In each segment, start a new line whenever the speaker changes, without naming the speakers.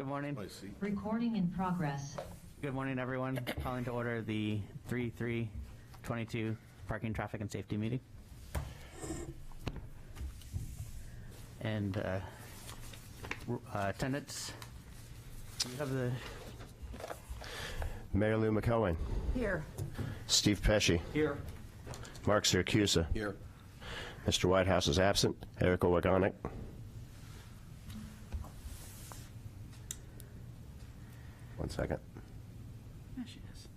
Good morning.
I see.
Recording in progress.
Good morning, everyone. Calling to order the 3/3/22 Parking, Traffic, and Safety meeting. And attendance. You have the
Mayor Lou McElwain.
Here.
Steve Pesci.
here.
Mark Siracusa.
Here.
Mr. Whitehouse is absent. Erica Wagonik. One second.
There she is.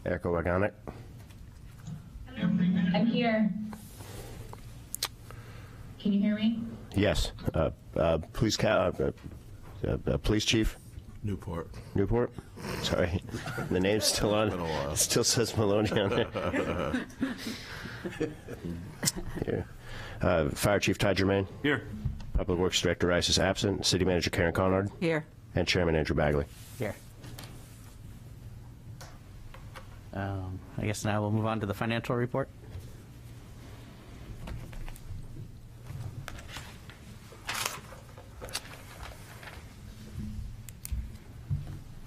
Erica Wagonik.
I'm here. Can you hear me?
Yes. Police Chief
Newport.
Newport. Sorry. The name's still on.
Been a while.
It still says Maloney on there. Here. Fire Chief Ty Germain.
Here.
Public Works Director Rice is absent. City Manager Karen Conrad.
Here.
And Chairman Andrew Bagley.
Here. I guess now we'll move on to the financial report.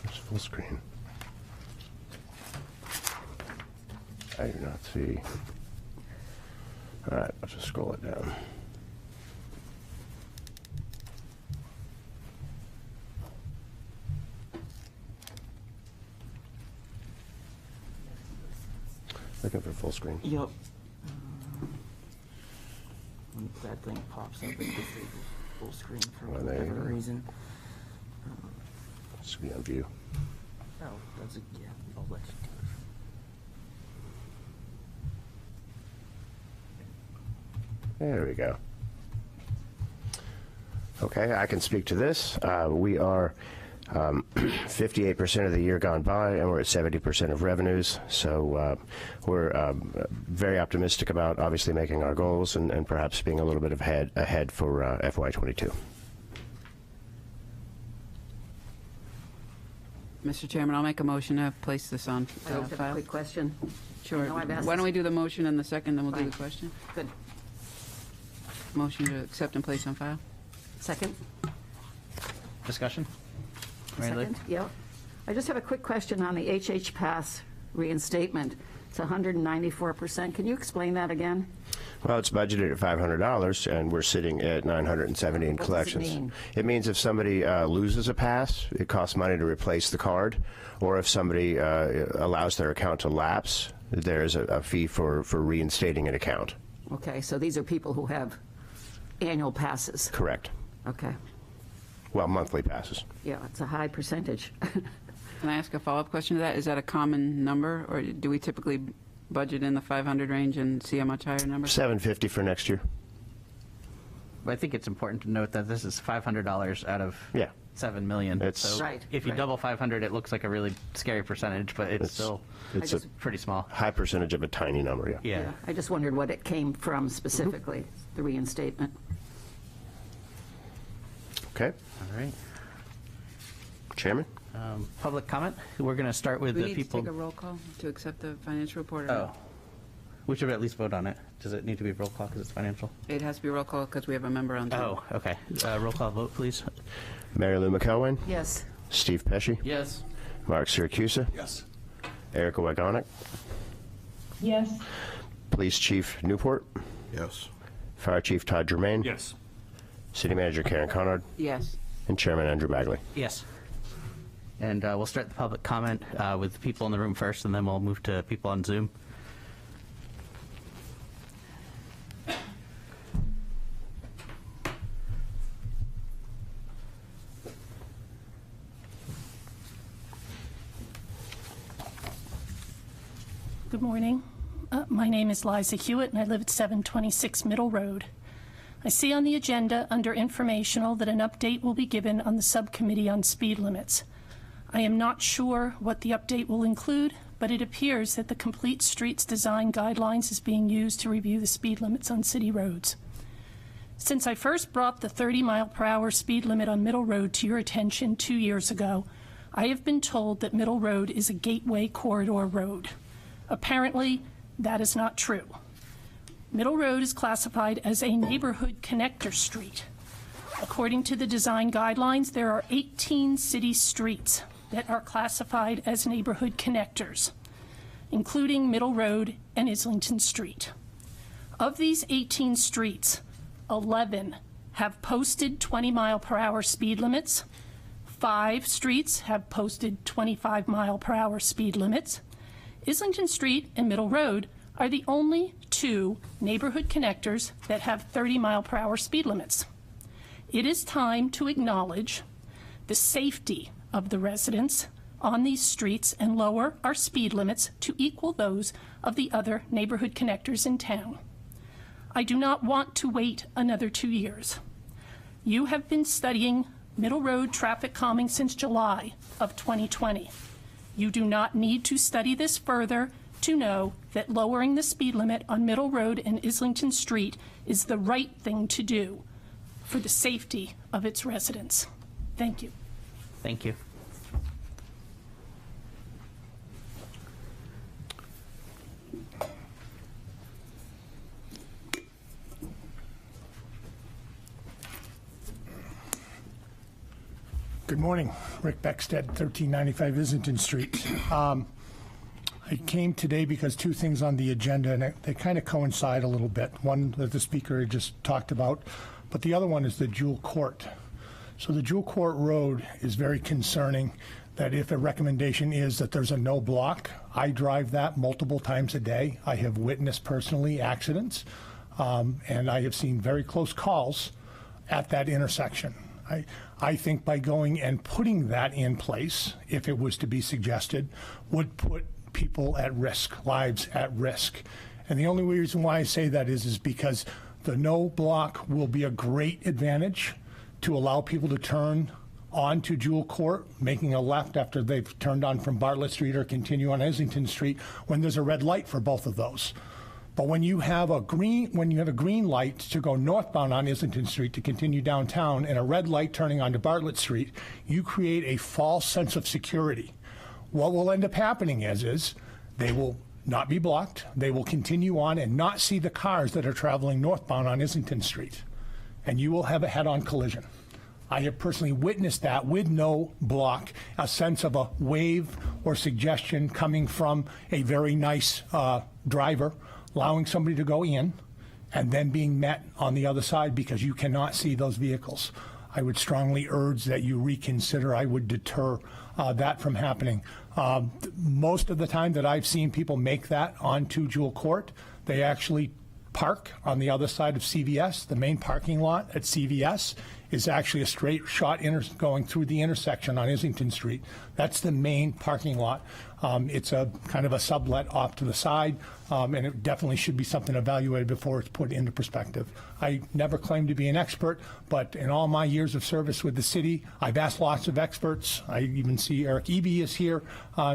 It's full screen. I do not see. All right, let's just scroll it down. Looking for full screen.
Yep. When that thing pops up, it disables full screen for
Oh, there you
whatever
go.
reason.
This will be on view.
Oh, that's a, yeah, I'll let you do it.
There we go. Okay, I can speak to this. We are 58% of the year gone by, and we're at 70% of revenues. So we're very optimistic about obviously making our goals and perhaps being a little bit ahead for FY22.
Mr. Chairman, I'll make a motion to place this on
I just have a
file.
quick question.
Sure.
No, I've asked
Why don't
this-
we do the motion and the second, then we'll do
Fine.
the question?
Good.
Motion to accept and place on file?
Second?
Discussion? Mary Lou?
Second? Yeah. I just have a quick question on the HH Pass reinstatement. It's 194%. Can you explain that again?
Well, it's budgeted at $500, and we're sitting at $970 in
What does it
collections.
mean?
It means if somebody loses a pass, it costs money to replace the card, or if somebody allows their account to lapse, there's a fee for reinstating an account.
Okay, so these are people who have annual passes.
Correct.
Okay.
Well, monthly passes.
Yeah, it's a high percentage.
Can I ask a follow-up question to that? Is that a common number, or do we typically budget in the 500 range and see a much higher number?
$750 for next year.
But I think it's important to note that this is $500 out of
Yeah.
7 million.
It's-
so
Right,
if you
right.
double 500, it looks like a really scary percentage, but it's still
It's a
pretty small.
high percentage of a tiny number, yeah.
Yeah.
I just wondered what it came from specifically, the reinstatement.
Okay.
All right.
Chairman?
Public comment. We're going to start with
Do we
the
need
people.
to take a roll call to accept the financial report? Or
Oh,
not?
we should at least vote on it. Does it need to be roll call because it's financial?
It has to be roll call because we have a member on Zoom.
Oh, okay. Roll call vote, please.
Mary Lou McElwain?
Yes.
Steve Pesci?
Yes.
Mark Siracusa?
Yes.
Erica Wagonik?
Yes.
Police Chief Newport?
Yes.
Fire Chief Todd Germain?
Yes.
City Manager Karen Conrad?
Yes.
And Chairman Andrew Bagley.
Yes. And we'll start the public comment with the people in the room first, and then we'll move to people on Zoom.
Good morning. My name is Liza Hewitt, and I live at 726 Middle Road. I see on the agenda under informational that an update will be given on the subcommittee on speed limits. I am not sure what the update will include, but it appears that the Complete Streets Design Guidelines is being used to review the speed limits on city roads. Since I first brought the 30-mile-per-hour speed limit on Middle Road to your attention 2 years ago, I have been told that Middle Road is a gateway corridor road. Apparently, that is not true. Middle Road is classified as a neighborhood connector street. According to the design guidelines, there are 18 city streets that are classified as neighborhood connectors, including Middle Road and Islington Street. Of these 18 streets, 11 have posted 20-mile-per-hour speed limits. 5 streets have posted 25-mile-per-hour speed limits. Islington Street and Middle Road are the only 2 neighborhood connectors that have 30-mile-per-hour speed limits. It is time to acknowledge the safety of the residents on these streets and lower our speed limits to equal those of the other neighborhood connectors in town. I do not want to wait another 2 years. You have been studying Middle Road traffic calming since July of 2020. You do not need to study this further to know that lowering the speed limit on Middle Road and Islington Street is the right thing to do for the safety of its residents. Thank you.
Thank you.
Good morning. Rick Beckstead, 1395 Islington Street. I came today because 2 things on the agenda, and they kind of coincide a little bit. One that the speaker had just talked about, but the other one is the Jewel Court. So the Jewel Court Road is very concerning, that if a recommendation is that there's a no block, I drive that multiple times a day. I have witnessed personally accidents, and I have seen very close calls at that intersection. I think by going and putting that in place, if it was to be suggested, would put people at risk, lives at risk. And the only reason why I say that is because the no block will be a great advantage to allow people to turn onto Jewel Court, making a left after they've turned on from Bartlett Street, or continue on Islington Street when there's a red light for both of those. But when you have a green light to go northbound on Islington Street to continue downtown, and a red light turning onto Bartlett Street, you create a false sense of security. What will end up happening is they will not be blocked. They will continue on and not see the cars that are traveling northbound on Islington Street, and you will have a head-on collision. I have personally witnessed that with no block, a sense of a wave or suggestion coming from a very nice driver, allowing somebody to go in and then being met on the other side because you cannot see those vehicles. I would strongly urge that you reconsider. I would deter that from happening. Most of the time that I've seen people make that onto Jewel Court, they actually park on the other side of CVS. The main parking lot at CVS is actually a straight shot going through the intersection on Islington Street. That's the main parking lot. It's a kind of a sublet off to the side, and it definitely should be something evaluated before it's put into perspective. I never claimed to be an expert, but in all my years of service with the city, I've asked lots of experts. I even see Eric Eby is here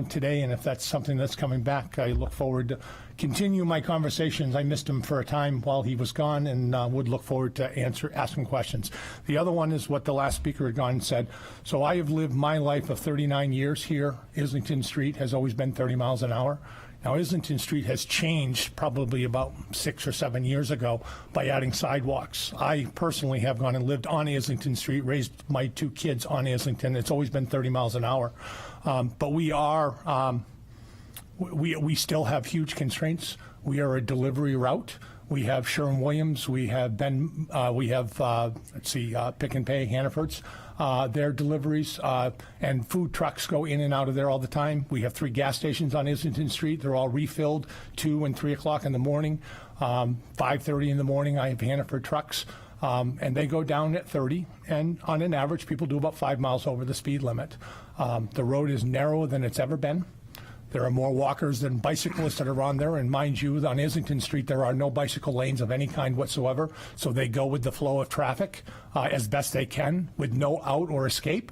today, and if that's something that's coming back, I look forward to continue my conversations. I missed him for a time while he was gone, and would look forward to asking questions. The other one is what the last speaker had gone and said. So I have lived my life of 39 years here. Islington Street has always been 30 miles an hour. Now, Islington Street has changed probably about 6 or 7 years ago by adding sidewalks. I personally have gone and lived on Islington Street, raised my 2 kids on Islington. It's always been 30 miles an hour. But we are, we still have huge constraints. We are a delivery route. We have Sherwin-Williams. We have Pick and Pay, Hannaford's. Their deliveries and food trucks go in and out of there all the time. We have 3 gas stations on Islington Street. They're all refilled 2 and 3 o'clock in the morning. 5:30 in the morning, I have Hannaford trucks, and they go down at 30. And on an average, people do about 5 miles over the speed limit. The road is narrower than it's ever been. There are more walkers than bicyclists that are on there, and mind you, on Islington Street, there are no bicycle lanes of any kind whatsoever, so they go with the flow of traffic as best they can with no out or escape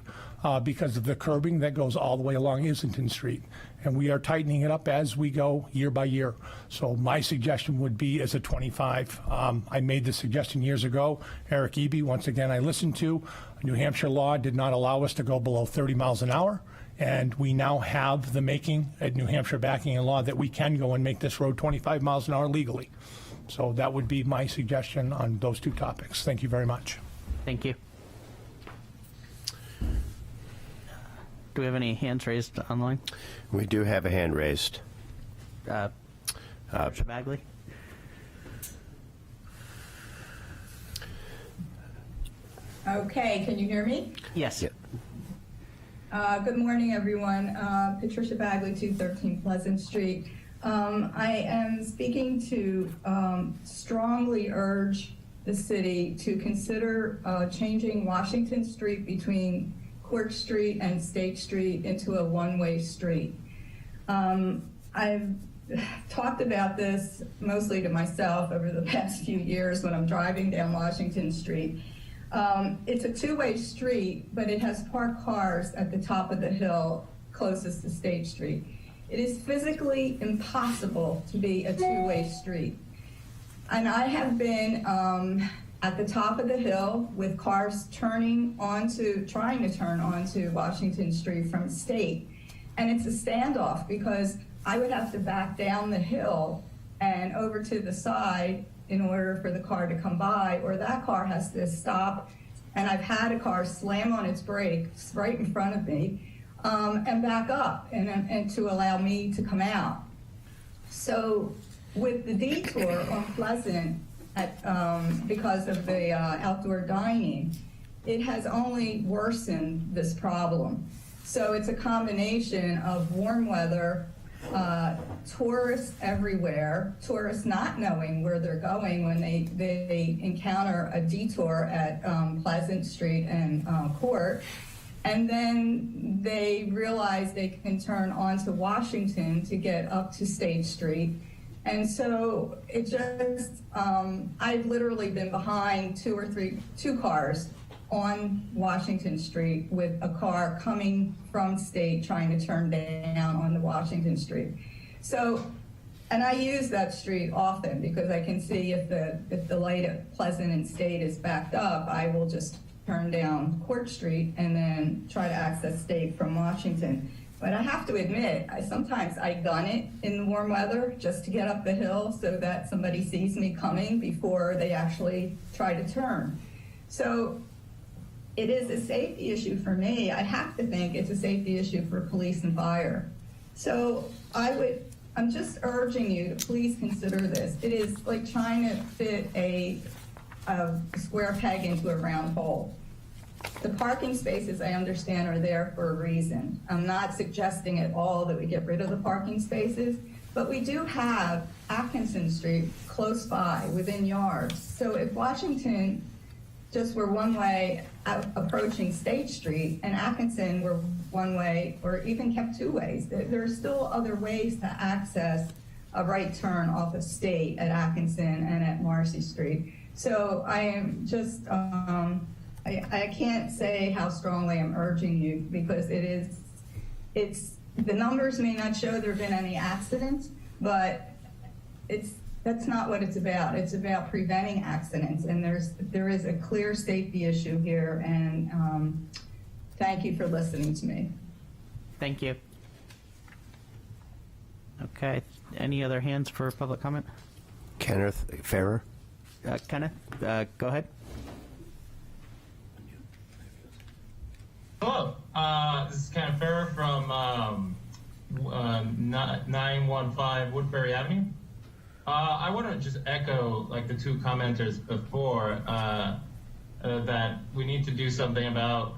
because of the curbing that goes all the way along Islington Street. And we are tightening it up as we go year by year. So my suggestion would be as a 25. I made the suggestion years ago. Eric Eby, once again, I listened to. New Hampshire law did not allow us to go below 30 miles an hour. And we now have the making at New Hampshire backing in law that we can go and make this road 25 miles an hour legally. So that would be my suggestion on those 2 topics. Thank you very much.
Thank you. Do we have any hands raised online?
We do have a hand raised.
Patricia Bagley?
Okay, can you hear me?
Yes.
Yeah.
Good morning, everyone. Patricia Bagley, 213 Pleasant Street. I am speaking to strongly urge the city to consider changing Washington Street between Court Street and State Street into a one-way street. I've talked about this mostly to myself over the past few years when I'm driving down Washington Street. It's a two-way street, but it has parked cars at the top of the hill closest to State Street. It is physically impossible to be a two-way street. And I have been at the top of the hill with cars trying to turn onto Washington Street from State. And it's a standoff because I would have to back down the hill and over to the side in order for the car to come by, or that car has to stop. And I've had a car slam on its brakes right in front of me and back up and to allow me to come out. So with the detour on Pleasant because of the outdoor dining, it has only worsened this problem. So it's a combination of warm weather, tourists everywhere, tourists not knowing where they're going when they encounter a detour at Pleasant Street and Court, and then they realize they can turn onto Washington to get up to State Street. And so it just, I've literally been behind two cars on Washington Street with a car coming from State trying to turn down onto Washington Street. So, and I use that street often because I can see if the light at Pleasant and State is backed up, I will just turn down Court Street and then try to access State from Washington. But I have to admit, sometimes I gun it in the warm weather just to get up the hill so that somebody sees me coming before they actually try to turn. So it is a safety issue for me. I have to think it's a safety issue for police and fire. So I'm just urging you to please consider this. It is like trying to fit a square peg into a round hole. The parking spaces, I understand, are there for a reason. I'm not suggesting at all that we get rid of the parking spaces, but we do have Atkinson Street close by, within yards. So if Washington just were one way approaching State Street and Atkinson were one way or even kept two ways, there are still other ways to access a right turn off of State at Atkinson and at Marcy Street. So I am just, I can't say how strongly I'm urging you because the numbers may not show there have been any accidents, but that's not what it's about. It's about preventing accidents, and there is a clear safety issue here, and thank you for listening to me.
Thank you. Okay, any other hands for public comment?
Kenneth Farrer.
Kenneth, go ahead.
Hello, this is Kenneth Farrer from 915 Woodbury Avenue. I want to just echo like the two commenters before that we need to do something about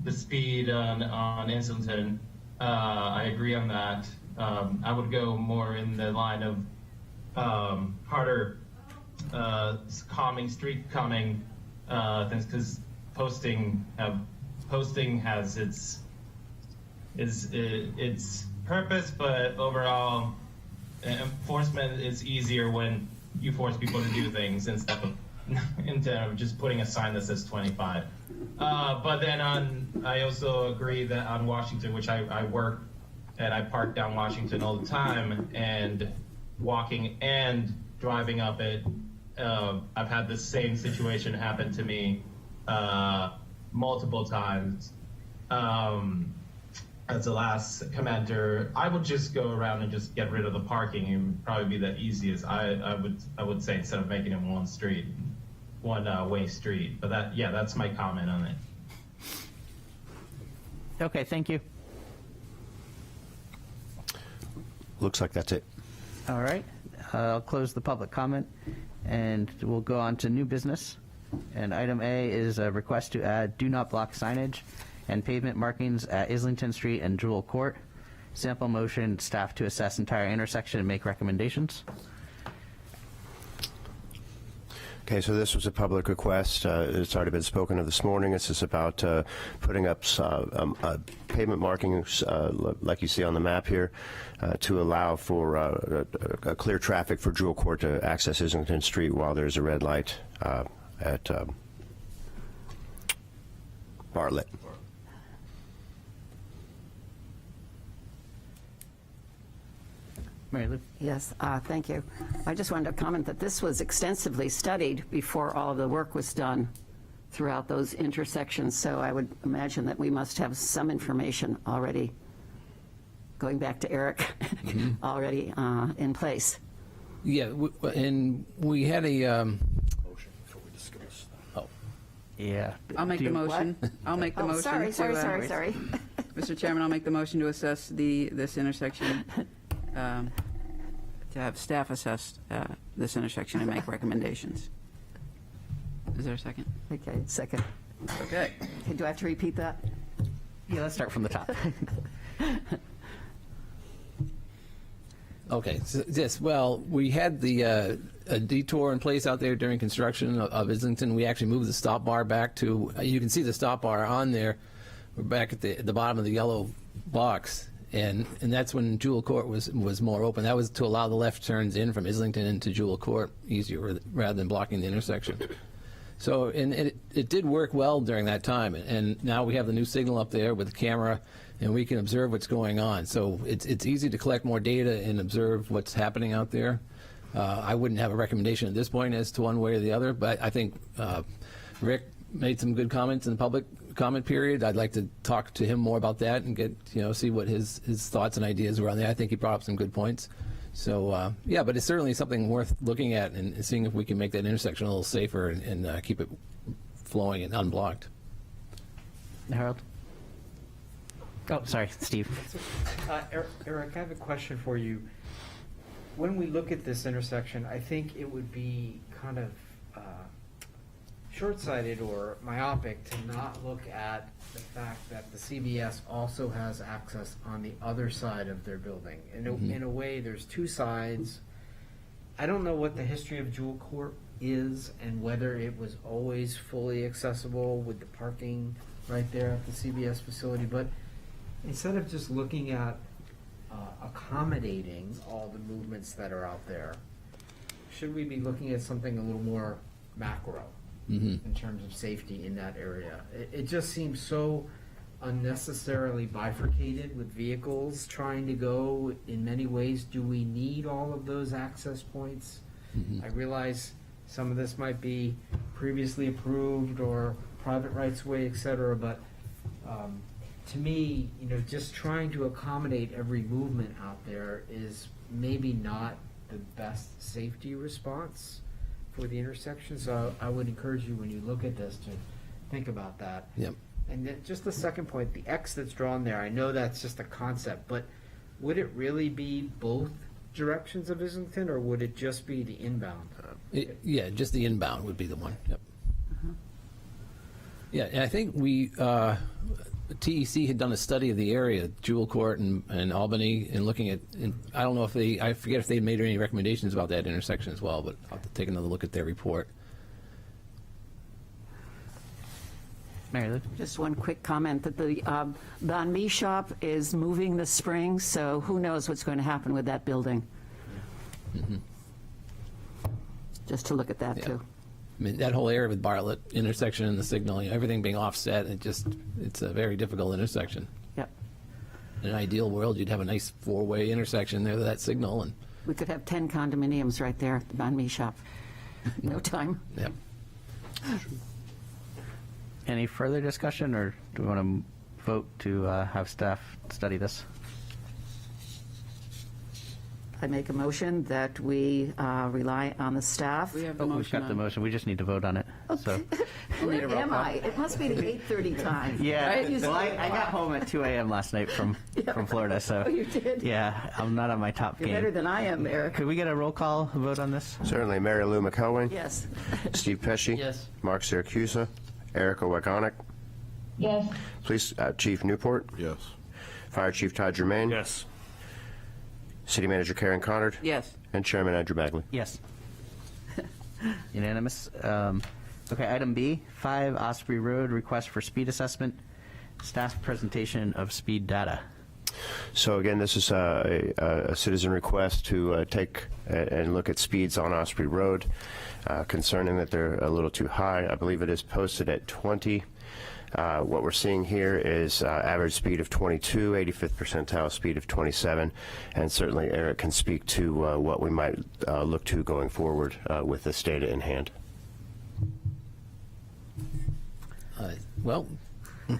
the speed on Islington. I agree on that. I would go more in the line of harder calming, street calming things, because posting has its purpose, but overall enforcement is easier when you force people to do things instead of just putting a sign that says 25. But then I also agree that on Washington, which I work and I park down Washington all the time, and walking and driving up it, I've had the same situation happen to me multiple times. As the last commenter, I would just go around and just get rid of the parking. It would probably be the easiest. I would say, instead of making it one way street. But that's my comment on it.
Okay, thank you.
Looks like that's it.
All right, I'll close the public comment, and we'll go on to new business. And item A is a request to add do not block signage and pavement markings at Islington Street and Jewel Court. Sample motion, staff to assess entire intersection and make recommendations.
Okay, so this was a public request. It's already been spoken of this morning. This is about putting up pavement markings, like you see on the map here, to allow for a clear traffic for Jewel Court to access Islington Street while there's a red light at Bartlett.
Mary Lou?
Yes, thank you. I just wanted to comment that this was extensively studied before all of the work was done throughout those intersections, so I would imagine that we must have some information already, going back to Eric, already in place.
Yeah, and we had a.
Yeah.
I'll make the motion. I'll make the motion.
Sorry.
Mr. Chairman, I'll make the motion to assess this intersection, to have staff assess this intersection and make recommendations. Is there a second?
Okay, second.
Okay.
Okay, do I have to repeat that?
Yeah, let's start from the top.
Okay, so, yes, well, we had the a detour in place out there during construction of Islington. We actually moved the stop bar back to, you can see the stop bar on there. We're back at the bottom of the yellow box, and that's when Jewel Court was more open. That was to allow the left turns in from Islington into Jewel Court easier rather than blocking the intersection. So, and it did work well during that time, and now we have the new signal up there with the camera, and we can observe what's going on. So it's easy to collect more data and observe what's happening out there. I wouldn't have a recommendation at this point as to one way or the other, but I think Rick made some good comments in the public comment period. I'd like to talk to him more about that and get, see what his thoughts and ideas were on that. I think he brought up some good points. So, yeah, but it's certainly something worth looking at and seeing if we can make that intersection a little safer and keep it flowing and unblocked.
Harold? Oh, sorry, Steve.
Eric, I have a question for you. When we look at this intersection, I think it would be kind of short-sighted or myopic to not look at the fact that the CBS also has access on the other side of their building. In a way, there's two sides. I don't know what the history of Jewel Court is and whether it was always fully accessible with the parking right there at the CBS facility, but instead of just looking at accommodating all the movements that are out there, should we be looking at something a little more macro in terms of safety in that area? It just seems so unnecessarily bifurcated with vehicles trying to go in many ways. Do we need all of those access points? I realize some of this might be previously approved or private rights of way, et cetera, but to me, just trying to accommodate every movement out there is maybe not the best safety response for the intersection. So I would encourage you, when you look at this, to think about that.
Yep.
And then just the second point, the X that's drawn there, I know that's just a concept, but would it really be both directions of Islington, or would it just be the inbound?
Yeah, just the inbound would be the one. Yep. Yeah, and I think TEC had done a study of the area, Jewel Court and Albany, and looking at, I don't know if I forget if they made any recommendations about that intersection as well, but I'll have to take another look at their report.
Mary Lou?
Just one quick comment that the Banh Mi shop is moving this spring, so who knows what's going to happen with that building. Just to look at that, too.
I mean, that whole area with Bartlett intersection and the signal, everything being offset, it's a very difficult intersection.
Yep.
In an ideal world, you'd have a nice four-way intersection there with that signal. And
We could have 10 condominiums right there at the Banh Mi shop. No time.
Yep.
Any further discussion, or do we want to vote to have staff study this?
I make a motion that we rely on the staff.
We have the
Oh, we've
motion
got the
on.
motion. We just need to vote on it. So,
We'll need a roll
Am
call.
I? It must be the 8:30 time.
yeah.
Right? You
Well, I
said-
got home at 2 a.m. last night from Florida, so.
Oh, you did?
Yeah, I'm not on my top
You're better
game.
than I am, Eric.
Could we get a roll call vote on this?
Certainly. Mary Lou McElwain.
Yes.
Steve Pesci.
Yes.
Mark Siracusa. Erica Wagonic.
Yes.
Police Chief Newport.
Yes.
Fire Chief Todd Germain.
Yes.
City Manager Karen Conard.
Yes.
And Chairman Andrew Bagley.
Yes. Unanimous. Okay, item B, 5 Osprey Road, request for speed assessment, staff presentation of speed data.
So again, this is a citizen request to take and look at speeds on Osprey Road, concerning that they're a little too high. I believe it is posted at 20. What we're seeing here is average speed of 22, 85th percentile speed of 27, and certainly Eric can speak to what we might look to going forward with this data in hand.
Well, I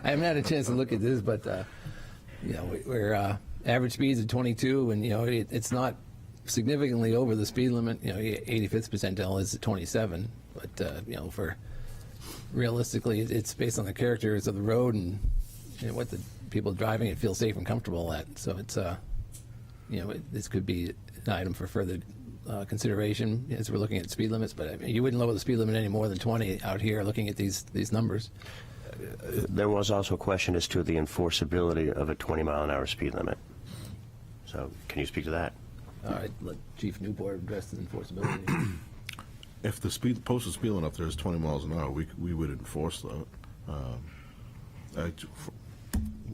haven't had a chance to look at this, but you know, we're average speeds of 22, and you know, it's not significantly over the speed limit. You know, 85th percentile is at 27, but you know, for realistically, it's based on the characters of the road and you know, what the people driving it feel safe and comfortable at. So it's you know, this could be an item for further consideration as we're looking at speed limits. But I mean, you wouldn't lower the speed limit any more than 20 out here looking at these numbers.
There was also a question as to the enforceability of a 20-mile-an-hour speed limit. So can you speak to that?
All right, let Chief Newport address the enforceability.
If the posted speed limit up there is 20 miles an hour, we would enforce that.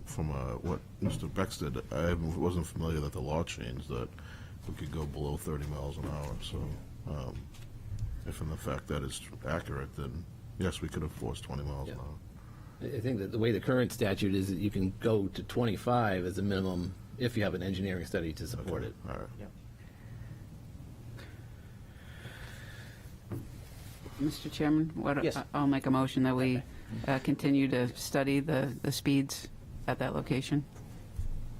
From what Mr. Beckstead, I wasn't familiar that the law changed that we could go below 30 miles an hour. So if in the fact that is accurate, then yes, we could enforce 20 miles an hour.
I think that the way the current statute is that you can go to 25 as a minimum if you have an engineering study to support it.
All right.
Mr. Chairman,
Yes.
I'll make a motion that we continue to study the speeds at that location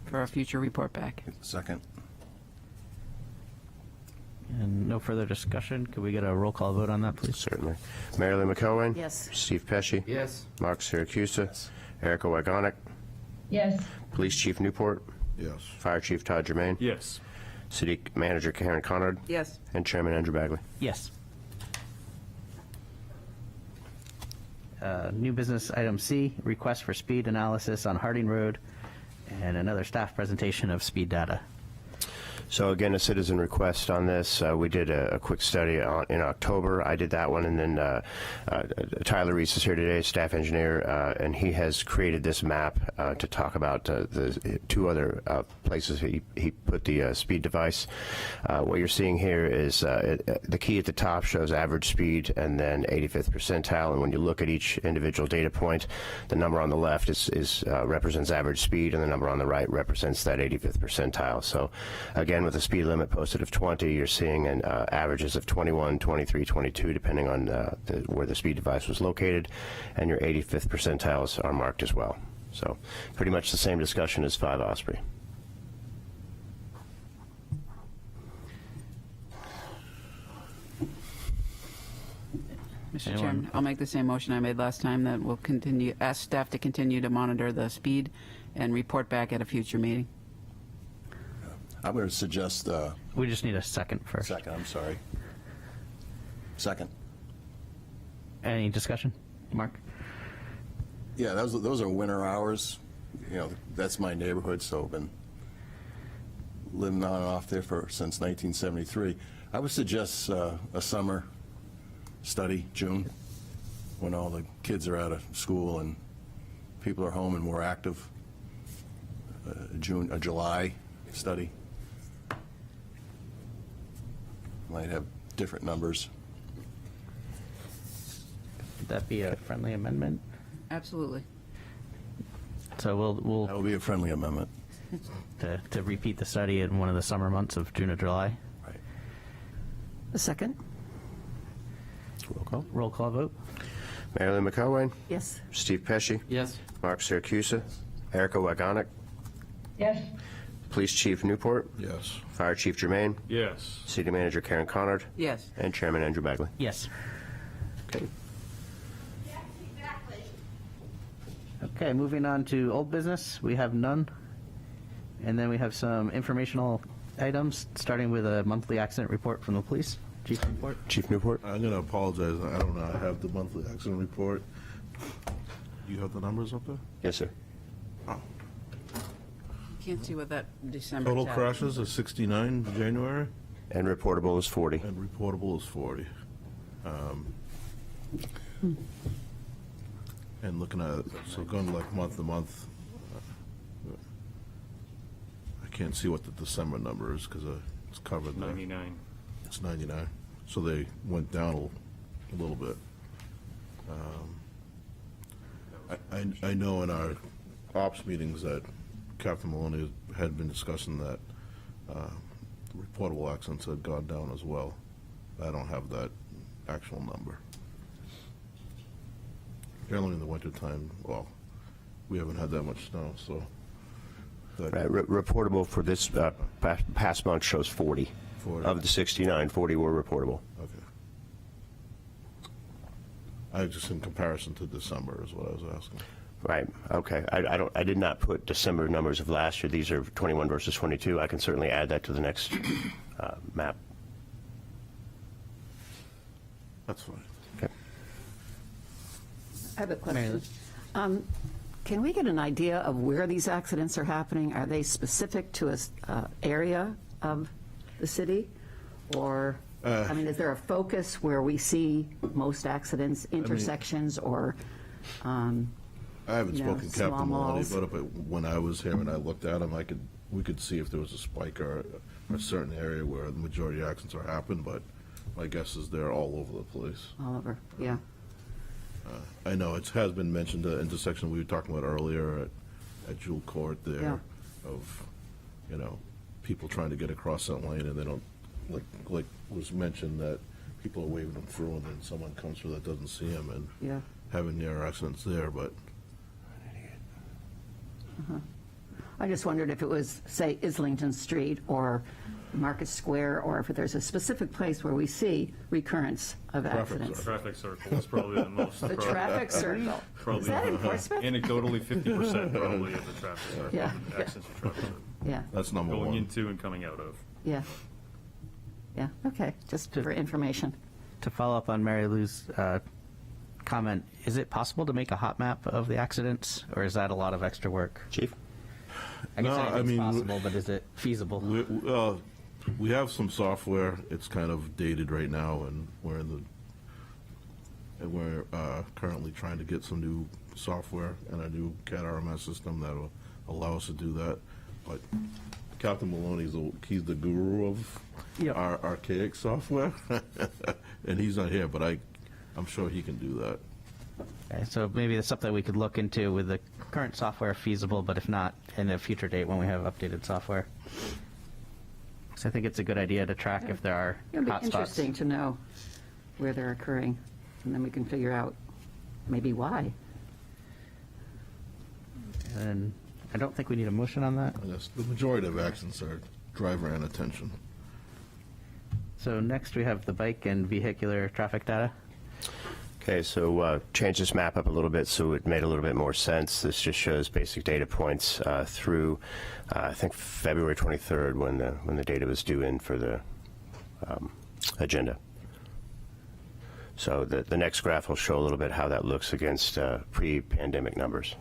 for a future report back.
Second.
And no further discussion. Could we get a roll call vote on that, please?
Certainly. Mary Lou McElwain.
Yes.
Steve Pesci.
Yes.
Mark Siracusa. Erica Wagonic.
Yes.
Police Chief Newport.
Yes.
Fire Chief Todd Germain.
Yes.
City Manager Karen Conard.
Yes.
And Chairman Andrew Bagley.
Yes. New business item C, request for speed analysis on Harding Road, and another staff presentation of speed data.
So again, a citizen request on this. We did a quick study in October. I did that one, and then Tyler Reese is here today, staff engineer, and he has created this map to talk about the 2 other places he put the speed device. What you're seeing here is the key at the top shows average speed and then 85th percentile, and when you look at each individual data point, the number on the left represents average speed, and the number on the right represents that 85th percentile. So again, with a speed limit posted of 20, you're seeing averages of 21, 23, 22, depending on where the speed device was located, and your 85th percentiles are marked as well. So pretty much the same discussion as 5 Osprey.
Mr.
Anyone?
Chairman, I'll make the same motion I made last time, that we'll continue, ask staff to continue to monitor the speed and report back at a future meeting.
I'm going to suggest
We just need a second first.
second. I'm sorry. Second.
Any discussion? Mark?
Yeah, those are winter hours. You know, that's my neighborhood, so I've been living on and off there since 1973. I would suggest a summer study, June, when all the kids are out of school and people are home and more active. A July study. Might have different numbers.
Would that be a friendly amendment?
Absolutely.
So we'll
That will be a friendly amendment.
to repeat the study in one of the summer months of June or July.
Right.
A second?
Roll call.
Roll call vote.
Mary Lou McElwain.
Yes.
Steve Pesci.
Yes.
Mark Siracusa. Erica Wagonic.
Yes.
Police Chief Newport,
Yes.
Fire Chief Germain,
Yes.
City Manager Karen Conard,
Yes.
and Chairman Andrew Bagley.
Yes.
Okay.
Okay, moving on to old business, we have none. And then we have some informational items, starting with a monthly accident report from the police. Chief report.
Chief Newport?
I'm going to apologize. I don't know. I have the monthly accident report. You have the numbers up there?
Yes, sir.
Can't see what that December
Total
tab-
crashes is 69 in January,
And reportable is 40.
and reportable is 40. And looking at, so going like month to month, I can't see what the December number is because it's covered there.
99.
It's 99. So they went down a little bit. I know in our ops meetings that Captain Maloney had been discussing that reportable accidents had gone down as well. I don't have that actual number. Generally in the wintertime, well, we haven't had that much snow, so. that-
Right, reportable for this past month shows 40.
40.
Of the 69, 40 were reportable.
Okay. I just in comparison to December is what I was asking.
Right, okay. I did not put December numbers of last year. These are 21 versus 22. I can certainly add that to the next map.
That's fine.
Okay.
I have a question.
Mary
Can we get an idea of where these accidents are happening? Are they specific to a area of the city? Or, I mean, is there a focus where we see most accidents, intersections, or,
I haven't
you know,
spoken to
small
Captain Maloney,
malls?
but when I was here and I looked at him, we could see if there was a spike or a certain area where the majority of accidents are happening, but my guess is they're all over the place.
Oliver? Yeah.
I know it has been mentioned, the intersection we were talking about earlier at Jewel Court there,
Yeah.
of, you know, people trying to get across that lane and they don't, like was mentioned, that people are waving them through and then someone comes through that doesn't see them and
Yeah.
having near accidents there, but
I just wondered if it was, say, Islington Street or Market Square, or if there's a specific place where we see recurrence of accidents.
Traffic circle is probably the most.
The traffic circle.
Probably,
Is that in Portsmouth?
Anecdotally, 50% probably of the traffic circle.
Yeah.
Accidents of traffic circle.
Yeah,
that's number
Going
one.
into and coming out of.
yeah. Yeah, okay, just for information.
To follow up on Mary Lou's comment, is it possible to make a hot map of the accidents, or is that a lot of extra work?
Chief?
I guess
No, I
anything's
mean,
possible, but is it feasible?
We have some software. It's kind of dated right now, and we're currently trying to get some new software and a new CAD RMS system that will allow us to do that. But Captain Maloney's he's the guru of
Yep.
our archaic software, and he's not here, but I'm sure he can do that.
Okay, so maybe that's something we could look into with the current software feasible, but if not, in a future date when we have updated software. So I think it's a good idea to track if there are
It'd be
hot
interesting
spots.
to know where they're occurring, and then we can figure out maybe why.
And I don't think we need a motion on that.
And the majority of accidents are driver inattention.
So next we have the bike and vehicular traffic data.
Okay, so change this map up a little bit so it made a little bit more sense. This just shows basic data points through, I think, February 23rd when the data was due in for the agenda. So the next graph will show a little bit how that looks against pre-pandemic numbers.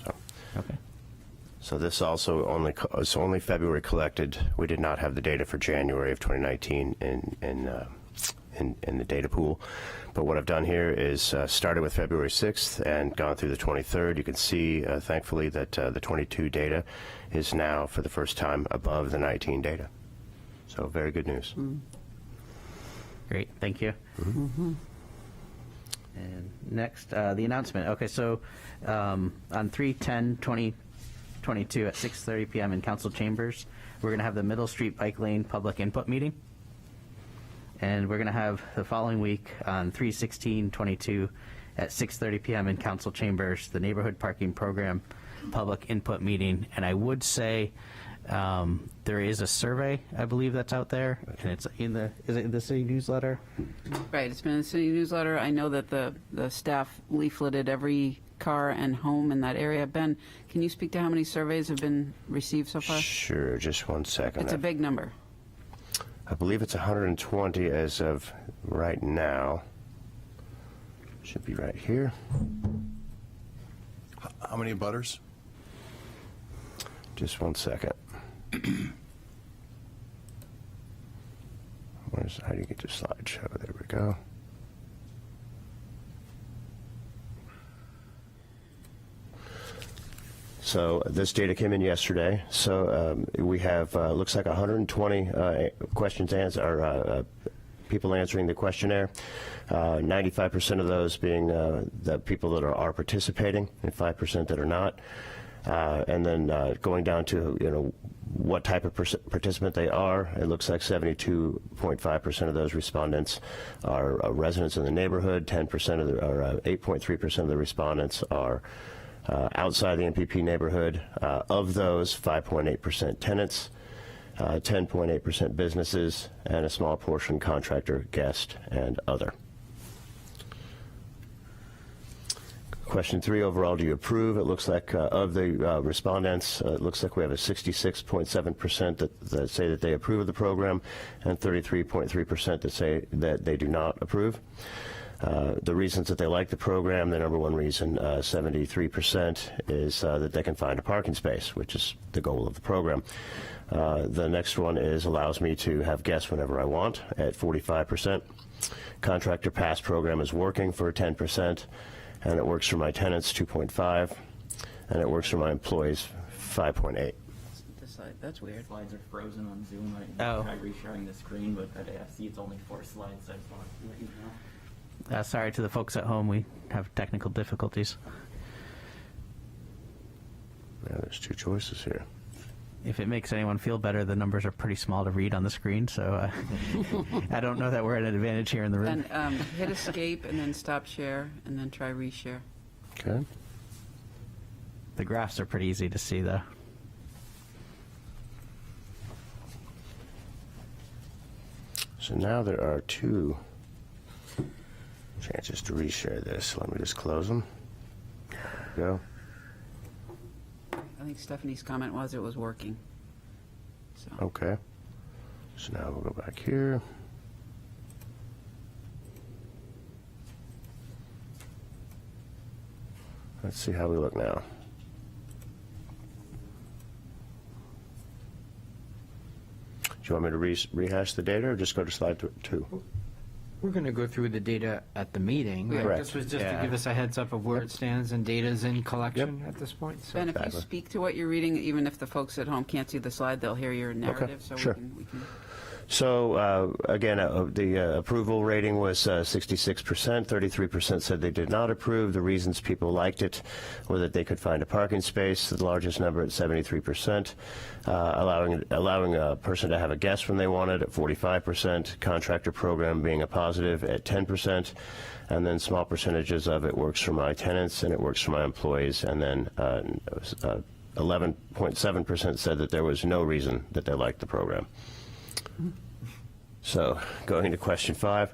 So.
Okay.
So this also it's only February collected. We did not have the data for January of 2019 in the data pool. But what I've done here is started with February 6th and gone through the 23rd. You can see, thankfully, that the 22 data is now, for the first time, above the 19 data. So very good news.
Great, thank you. And next, the announcement. Okay, so on 3/10/2022 at 6:30 p.m. in council chambers, we're going to have the Middle Street Bike Lane public input meeting. And we're going to have the following week on 3/16/22 at 6:30 p.m. in council chambers, the neighborhood parking program public input meeting. And I would say There is a survey, I believe, that's out there, and it's is it in the city newsletter?
Right, it's been in the city newsletter. I know that the staff leafleted every car and home in that area. Ben, can you speak to how many surveys have been received so far?
Sure, just one second.
It's a big number.
I believe it's 120 as of right now. Should be right here.
How many butters?
Just one second. How do you get to slideshow? There we go. So this data came in yesterday. So we have looks like 120 questions answered, people answering the questionnaire. 95% of those being the people that are participating, and 5% that are not. And then going down to what type of participant they are, it looks like 72.5% of those respondents are residents in the neighborhood. 10% of or 8.3% of the respondents are outside the MPP neighborhood. Of those, 5.8% tenants, 10.8% businesses, and a small portion contractor, guest, and other. Question 3, overall, do you approve? It looks like of the respondents, it looks like we have a 66.7% that say that they approve of the program, and 33.3% that say that they do not approve. The reasons that they like the program, the number one reason, 73%, is that they can find a parking space, which is the goal of the program. The next one is allows me to have guests whenever I want, at 45%. Contractor pass program is working for 10%. And it works for my tenants, 2.5, and it works for my employees, 5.8.
That's weird.
Slides are frozen on Zoom right now.
Oh.
Try resharing the screen, but I see it's only 4 slides. So I just want to let you know.
Sorry to the folks at home, we have technical difficulties.
Now there's 2 choices here.
If it makes anyone feel better, the numbers are pretty small to read on the screen, so I don't know that we're at an advantage here in the room.
And hit escape and then stop share and then try reshare.
Okay.
The graphs are pretty easy to see, though.
So now there are 2 chances to reshare this. Let me just close them. There we go.
I think Stephanie's comment was it was working. So.
Okay. So now we'll go back here. Let's see how we look now. Do you want me to rehash the data or just go to slide 2?
We're going to go through the data at the meeting.
Correct.
This was just to give us a heads up of where it stands and data's in collection at this point. So.
Ben, if you speak to what you're reading, even if the folks at home can't see the slide, they'll hear your narrative. So
sure.
we can
So again, the approval rating was 66%. 33% said they did not approve. The reasons people liked it were that they could find a parking space, the largest number at 73%, allowing a person to have a guest when they wanted at 45%, contractor program being a positive at 10%, and then small percentages of it works for my tenants and it works for my employees, and then 11.7% said that there was no reason that they liked the program. So going to question 5,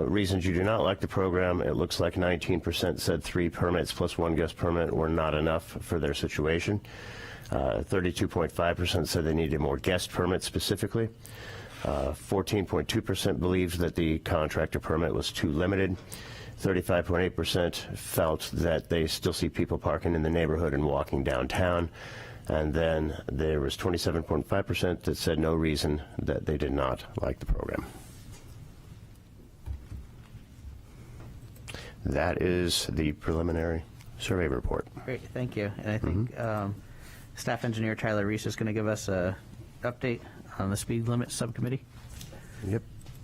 reasons you do not like the program, it looks like 19% said 3 permits plus 1 guest permit were not enough for their situation. 32.5% said they needed more guest permits specifically. 14.2% believed that the contractor permit was too limited. 35.8% felt that they still see people parking in the neighborhood and walking downtown. And then there was 27.5% that said no reason that they did not like the program. That is the preliminary survey report.
Great, thank you. And I think Staff Engineer Tyler Reese is going to give us an update on the speed limit subcommittee.
Yep.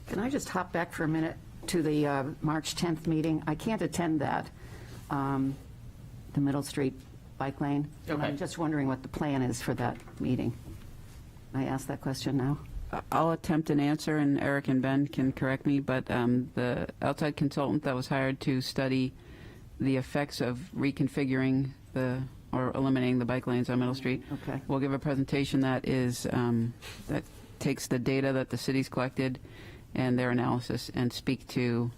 Can I just hop back for a minute to the March 10th meeting? I can't attend that, the Middle Street bike lane.
Okay.
I'm just wondering what the plan is for that meeting. Can I ask that question now?
I'll attempt an answer, and Eric and Ben can correct me, but the outside consultant that was hired to study the effects of reconfiguring the or eliminating the bike lanes on Middle Street.
Okay.
We'll give a presentation that is, that takes the data that the city's collected and their analysis and speak to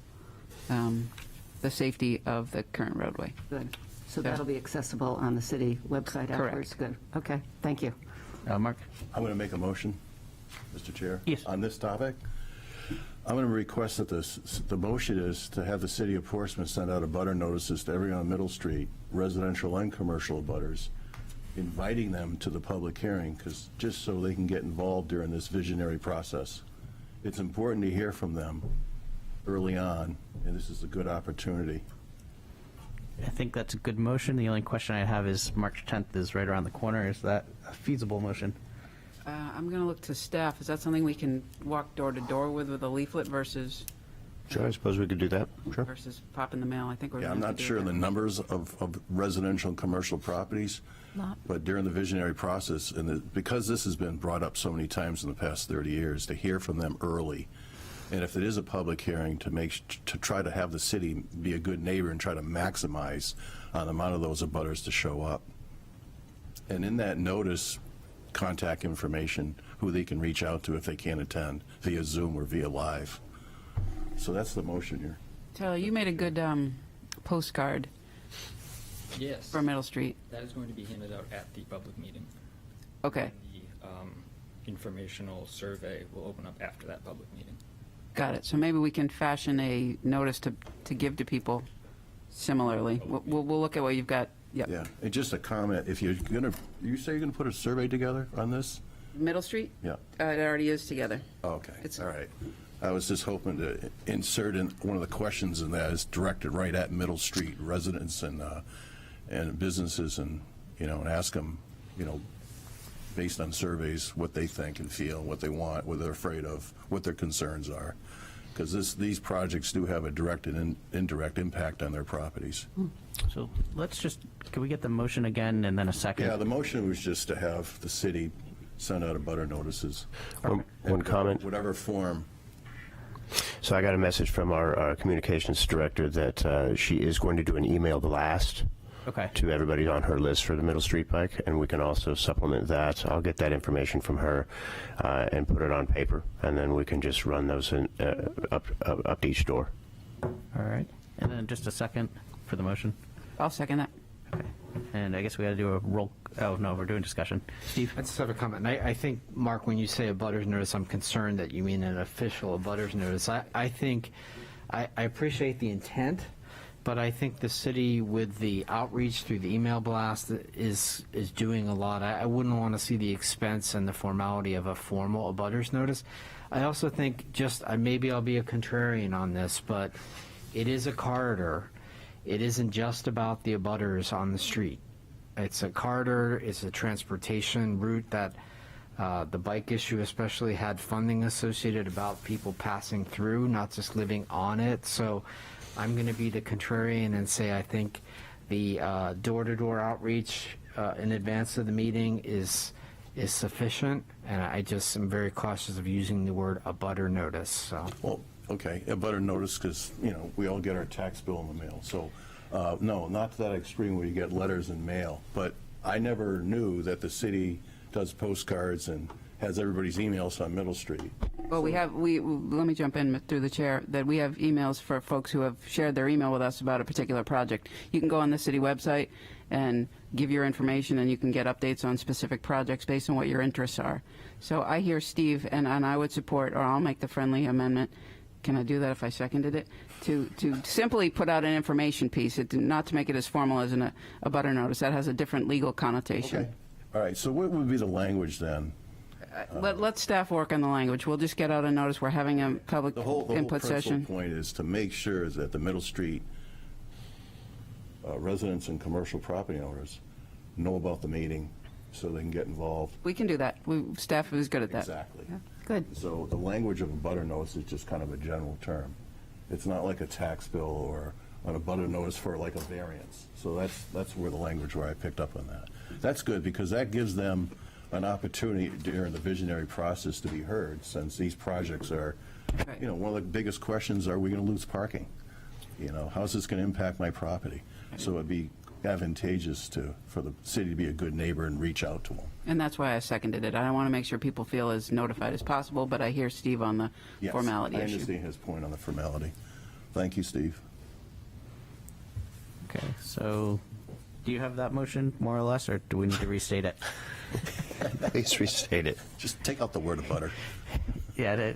the safety of the current roadway.
Good. So
Yeah.
that'll be accessible on the city website afterwards? Good. Okay, thank you.
Mark?
I'm going to make a motion, Mr. Chair.
Yes.
On this topic. I'm going to request that the motion is to have the city of Portsmouth send out abutter notices to everyone on Middle Street, residential and commercial abutters, inviting them to the public hearing, because just so they can get involved during this visionary process. It's important to hear from them early on, and this is a good opportunity.
I think that's a good motion. The only question I have is March 10th is right around the corner. Is that a feasible motion?
I'm going to look to staff. Is that something we can walk door to door with a leaflet versus
Sure, I suppose we could do that. Sure.
versus pop in the mail? I think we're
Yeah,
going
I'm
to have
not
to do
sure
that.
the numbers of residential and commercial properties, but during the visionary process, and because this has been brought up so many times in the past 30 years, to hear from them early, and if it is a public hearing, to try to have the city be a good neighbor and try to maximize on the amount of those abutters to show up. And in that notice, contact information, who they can reach out to if they can't attend, via Zoom or via live. So that's the motion here.
Taylor, you made a good postcard
Yes.
for Middle Street.
That is going to be handed out at the public meeting.
Okay,
And the informational survey will open up after that public meeting.
got it. So maybe we can fashion a notice to give to people similarly. We'll look at what you've got. Yep.
Yeah, and just a comment, if you're gonna, you say you're gonna put a survey together on this?
Middle Street?
Yeah.
It already is together.
Okay,
It's-
all right. I was just hoping to insert in, one of the questions in that is directed right at Middle Street residents and businesses, and, and ask them, based on surveys, what they think and feel, what they want, what they're afraid of, what their concerns are. Because these projects do have a direct and indirect impact on their properties.
So can we get the motion again and then a second?
Yeah, the motion was just to have the city send out abutter notices.
One comment.
Whatever form.
So I got a message from our communications director that she is going to do an email blast
Okay.
to everybody on her list for the Middle Street bike, and we can also supplement that. I'll get that information from her and put it on paper, and then we can just run those up to each door.
All right. And then just a second for the motion.
I'll second that.
Okay. And I guess we got to do a roll. Oh, no, we're doing discussion. Steve?
I just have a comment. I think, Mark, when you say a butters notice, I'm concerned that you mean an official butters notice. I think, I appreciate the intent, but I think the city, with the outreach through the email blast, is doing a lot. I wouldn't want to see the expense and the formality of a formal abutters notice. I also think, maybe I'll be a contrarian on this, but it is a corridor. It isn't just about the abutters on the street. It's a corridor, it's a transportation route that the bike issue especially had funding associated about people passing through, not just living on it. So I'm going to be the contrarian and say I think the door-to-door outreach in advance of the meeting is sufficient, and I just am very cautious of using the word abutter notice. So.
Well, okay, a butter notice, because, we all get our tax bill in the mail. So, no, not to that extreme where you get letters in mail. But I never knew that the city does postcards and has everybody's emails on Middle Street.
Well, let me jump in through the chair, that we have emails for folks who have shared their email with us about a particular project. You can go on the city website and give your information, and you can get updates on specific projects based on what your interests are. So I hear Steve, and I would support, or I'll make the friendly amendment. Can I do that if I seconded it? To simply put out an information piece, not to make it as formal as a butter notice. That has a different legal connotation.
Okay. All right, so what would be the language then?
Let staff work on the language. We'll just get out a notice. We're having a public
The whole
input
principal
session.
point is to make sure that the Middle Street residents and commercial property owners know about the meeting so they can get involved.
We can do that. Staff is good at that.
Exactly.
Good.
So the language of a butter notice is just kind of a general term. It's not like a tax bill or on a butter notice for like a variance. So that's where the language where I picked up on that. That's good, because that gives them an opportunity during the visionary process to be heard, since these projects are, one of the biggest questions, are we going to lose parking? How's this going to impact my property? So it'd be advantageous for the city to be a good neighbor and reach out to them.
And that's why I seconded it. I want to make sure people feel as notified as possible, but I hear Steve on the
Yes,
formality
I
issue.
understand his point on the formality. Thank you, Steve.
Okay, so do you have that motion, more or less, or do we need to restate it?
Please restate it.
Just take out the word of butter.
Yeah,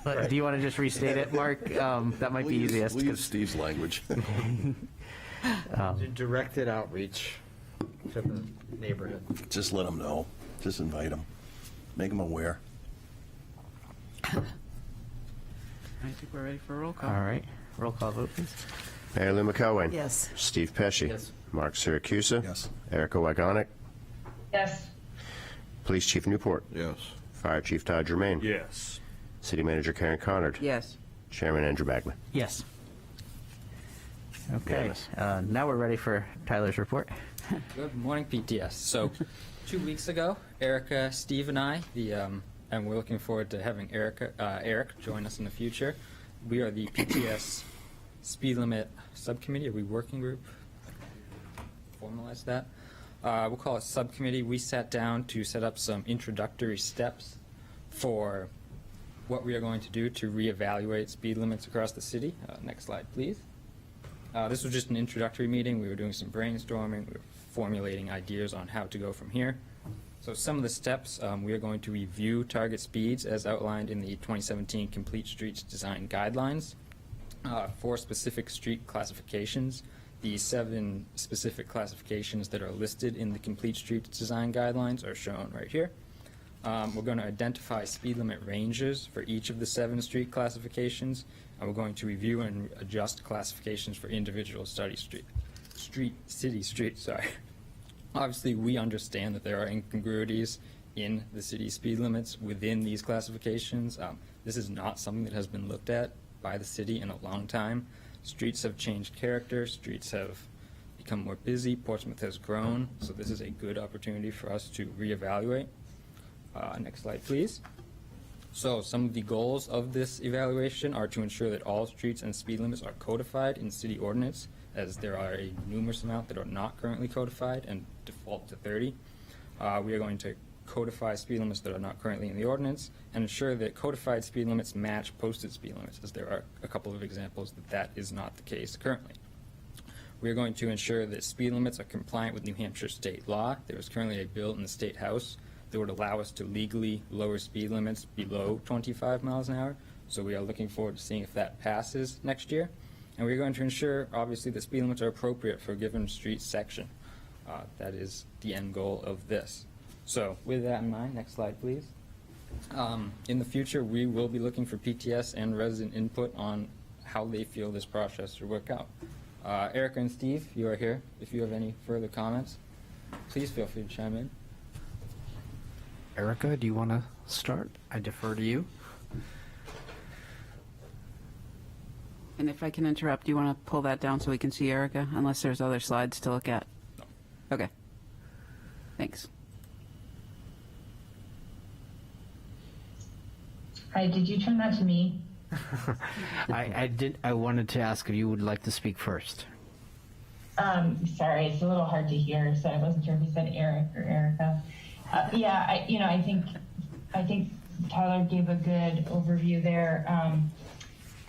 but do you want to just restate it, Mark? That might be easiest.
We'll use Steve's language.
Directed outreach to the neighborhood.
Just let them know. Just invite them. Make them aware.
I think we're ready for a roll call.
All right, roll call vote, please.
Mayor Lou McElwain.
Yes.
Steve Pesci.
Yes.
Mark Siracusa.
Yes.
Erica Wagonic.
Yes.
Police Chief Newport.
Yes.
Fire Chief Todd Germain.
Yes.
City Manager Karen Conard.
Yes.
Chairman Andrew Bagley.
Yes. Okay,
Unanimous.
now we're ready for Tyler's report.
Good morning, PTS. So, 2 weeks ago, Erica, Steve, and I, and we're looking forward to having Eric join us in the future. We are the PTS Speed Limit Subcommittee. Are we working group? Formalize that. We'll call it subcommittee. We sat down to set up some introductory steps for what we are going to do to reevaluate speed limits across the city. Next slide, please. This was just an introductory meeting. We were doing some brainstorming. We were formulating ideas on how to go from here. So some of the steps, we are going to review target speeds as outlined in the 2017 Complete Streets Design Guidelines for specific street classifications. The 7 specific classifications that are listed in the Complete Streets Design Guidelines are shown right here. We're going to identify speed limit ranges for each of the 7 street classifications, and we're going to review and adjust classifications for individual city streets. Obviously, we understand that there are incongruities in the city speed limits within these classifications. This is not something that has been looked at by the city in a long time. Streets have changed character. Streets have become more busy. Portsmouth has grown. So this is a good opportunity for us to reevaluate. Next slide, please. So some of the goals of this evaluation are to ensure that all streets and speed limits are codified in city ordinance, as there are a numerous amount that are not currently codified and default to 30. We are going to codify speed limits that are not currently in the ordinance and ensure that codified speed limits match posted speed limits, as there are a couple of examples that that is not the case currently. We are going to ensure that speed limits are compliant with New Hampshire state law. There is currently a bill in the State House that would allow us to legally lower speed limits below 25 miles an hour. So we are looking forward to seeing if that passes next year. And we're going to ensure, obviously, that speed limits are appropriate for a given street section. That is the end goal of this. So with that in mind, next slide, please. In the future, we will be looking for PTS and resident input on how they feel this process should work out. Erica and Steve, you are here. If you have any further comments, please feel free to chime in.
Erica, do you want to start? I defer to you.
And if I can interrupt, do you want to pull that down so we can see Erica, unless there's other slides to look at?
No.
Okay. Thanks.
Hi, did you turn that to me?
I did. I wanted to ask if you would like to speak first.
Sorry, it's a little hard to hear, so I wasn't sure if you said Eric or Erica. Yeah, I think Tyler gave a good overview there.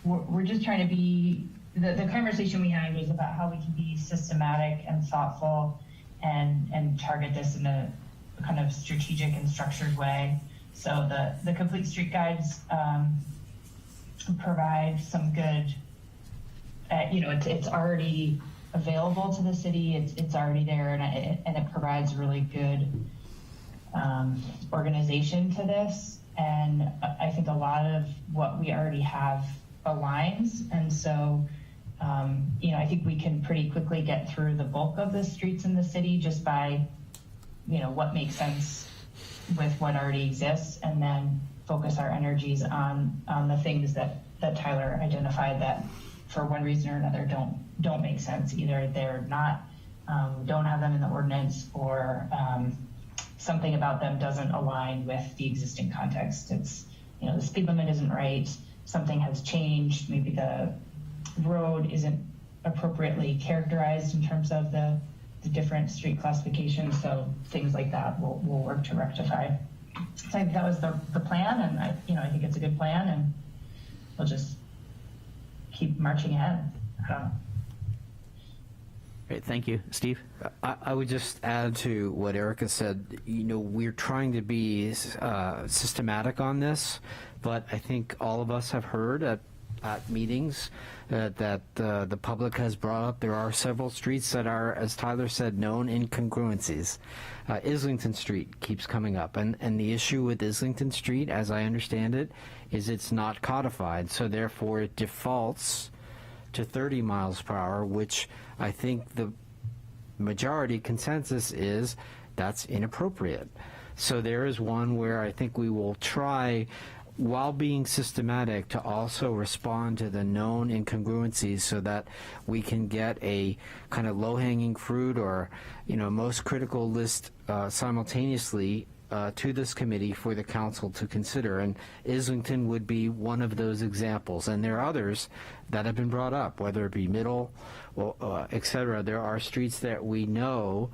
We're just trying to be, the conversation we had was about how we can be systematic and thoughtful and target this in a kind of strategic and structured way. So the Complete Street Guides provide some good, it's already available to the city. It's already there, and it provides really good organization to this. And I think a lot of what we already have aligns. And so, I think we can pretty quickly get through the bulk of the streets in the city just by, what makes sense with what already exists, and then focus our energies on the things that Tyler identified that for one reason or another don't make sense. Either they're not, don't have them in the ordinance, or something about them doesn't align with the existing context. It's, the speed limit isn't right, something has changed, maybe the road isn't appropriately characterized in terms of the different street classifications. So things like that we'll work to rectify. So I think that was the plan, and I think it's a good plan, and we'll just keep marching ahead. I don't know.
Great, thank you. Steve?
I would just add to what Erica said. We're trying to be systematic on this, but I think all of us have heard at meetings that the public has brought up. There are several streets that are, as Tyler said, known incongruencies. Islington Street keeps coming up, and the issue with Islington Street, as I understand it, is it's not codified, so therefore it defaults to 30 miles per hour, which I think the majority consensus is that's inappropriate. So there is one where I think we will try, while being systematic, to also respond to the known incongruencies so that we can get a kind of low-hanging fruit or, most critical list simultaneously to this committee for the council to consider. And Islington would be one of those examples. And there are others that have been brought up, whether it be Middle, or, et cetera. There are streets that we know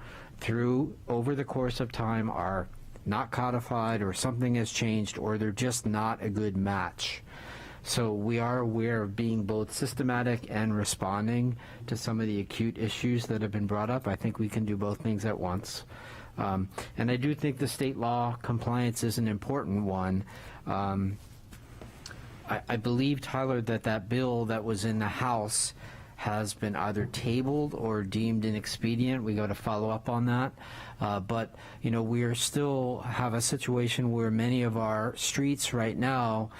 over the course of time are not codified, or something has changed, or they're just not a good match. So we are aware of being both systematic and responding to some of the acute issues that have been brought up. I think we can do both things at once. And I do think the state law compliance is an important one. I believe, Tyler, that bill that was in the House has been either tabled or deemed inexpedient. We got to follow up on that. But, we are still have a situation where many of our streets right now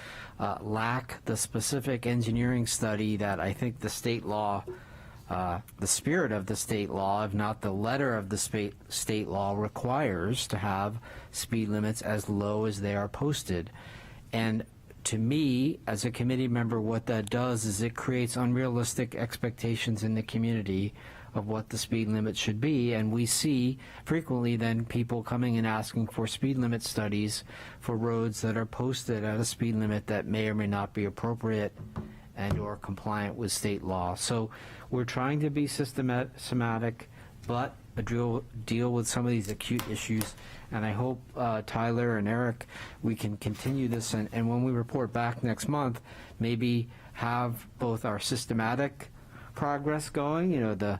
lack the specific engineering study that I think the state law, the spirit of the state law, if not the letter of the state law, requires to have speed limits as low as they are posted. And to me, as a committee member, what that does is it creates unrealistic expectations in the community of what the speed limit should be, and we see frequently then people coming and asking for speed limit studies for roads that are posted at a speed limit that may or may not be appropriate and or compliant with state law. So we're trying to be systematic, but deal with some of these acute issues. And I hope, Tyler and Eric, we can continue this, and when we report back next month, maybe have both our systematic progress going, the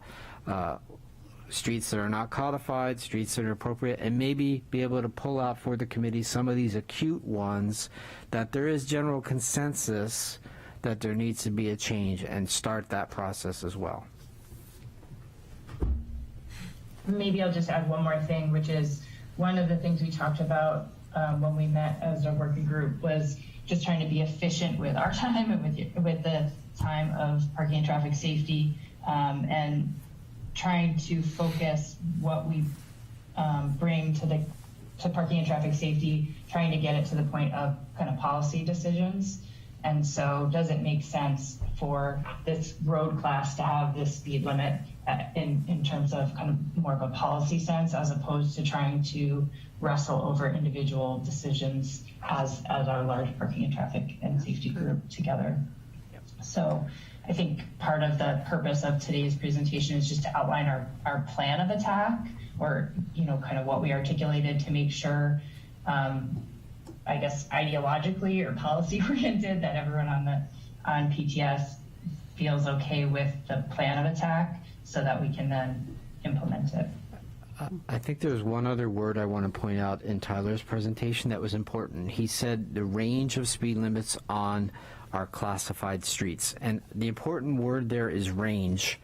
streets that are not codified, streets that are appropriate, and maybe be able to pull out for the committee some of these acute ones that there is general consensus that there needs to be a change, and start that process as well.
Maybe I'll just add one more thing, which is one of the things we talked about when we met as a working group was just trying to be efficient with our time and with the time of parking and traffic safety, and trying to focus what we bring to parking and traffic safety, trying to get it to the point of kind of policy decisions. And so does it make sense for this road class to have this speed limit in terms of kind of more of a policy sense, as opposed to trying to wrestle over individual decisions as our large parking and traffic and safety group together. So I think part of the purpose of today's presentation is just to outline our plan of attack, or kind of what we articulated to make sure, I guess ideologically or policy oriented, that everyone on PTS feels okay with the plan of attack, so that we can then implement it.
I think there's one other word I want to point out in Tyler's presentation that was important. He said the range of speed limits on our classified streets, and the important word there is range.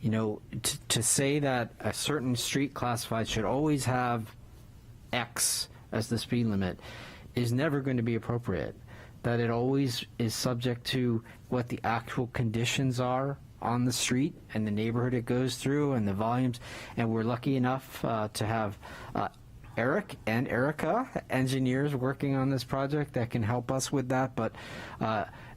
To say that a certain street classified should always have X as the speed limit is never going to be appropriate. That it always is subject to what the actual conditions are on the street and the neighborhood it goes through and the volumes. And we're lucky enough to have Eric and Erica, engineers, working on this project that can help us with that. But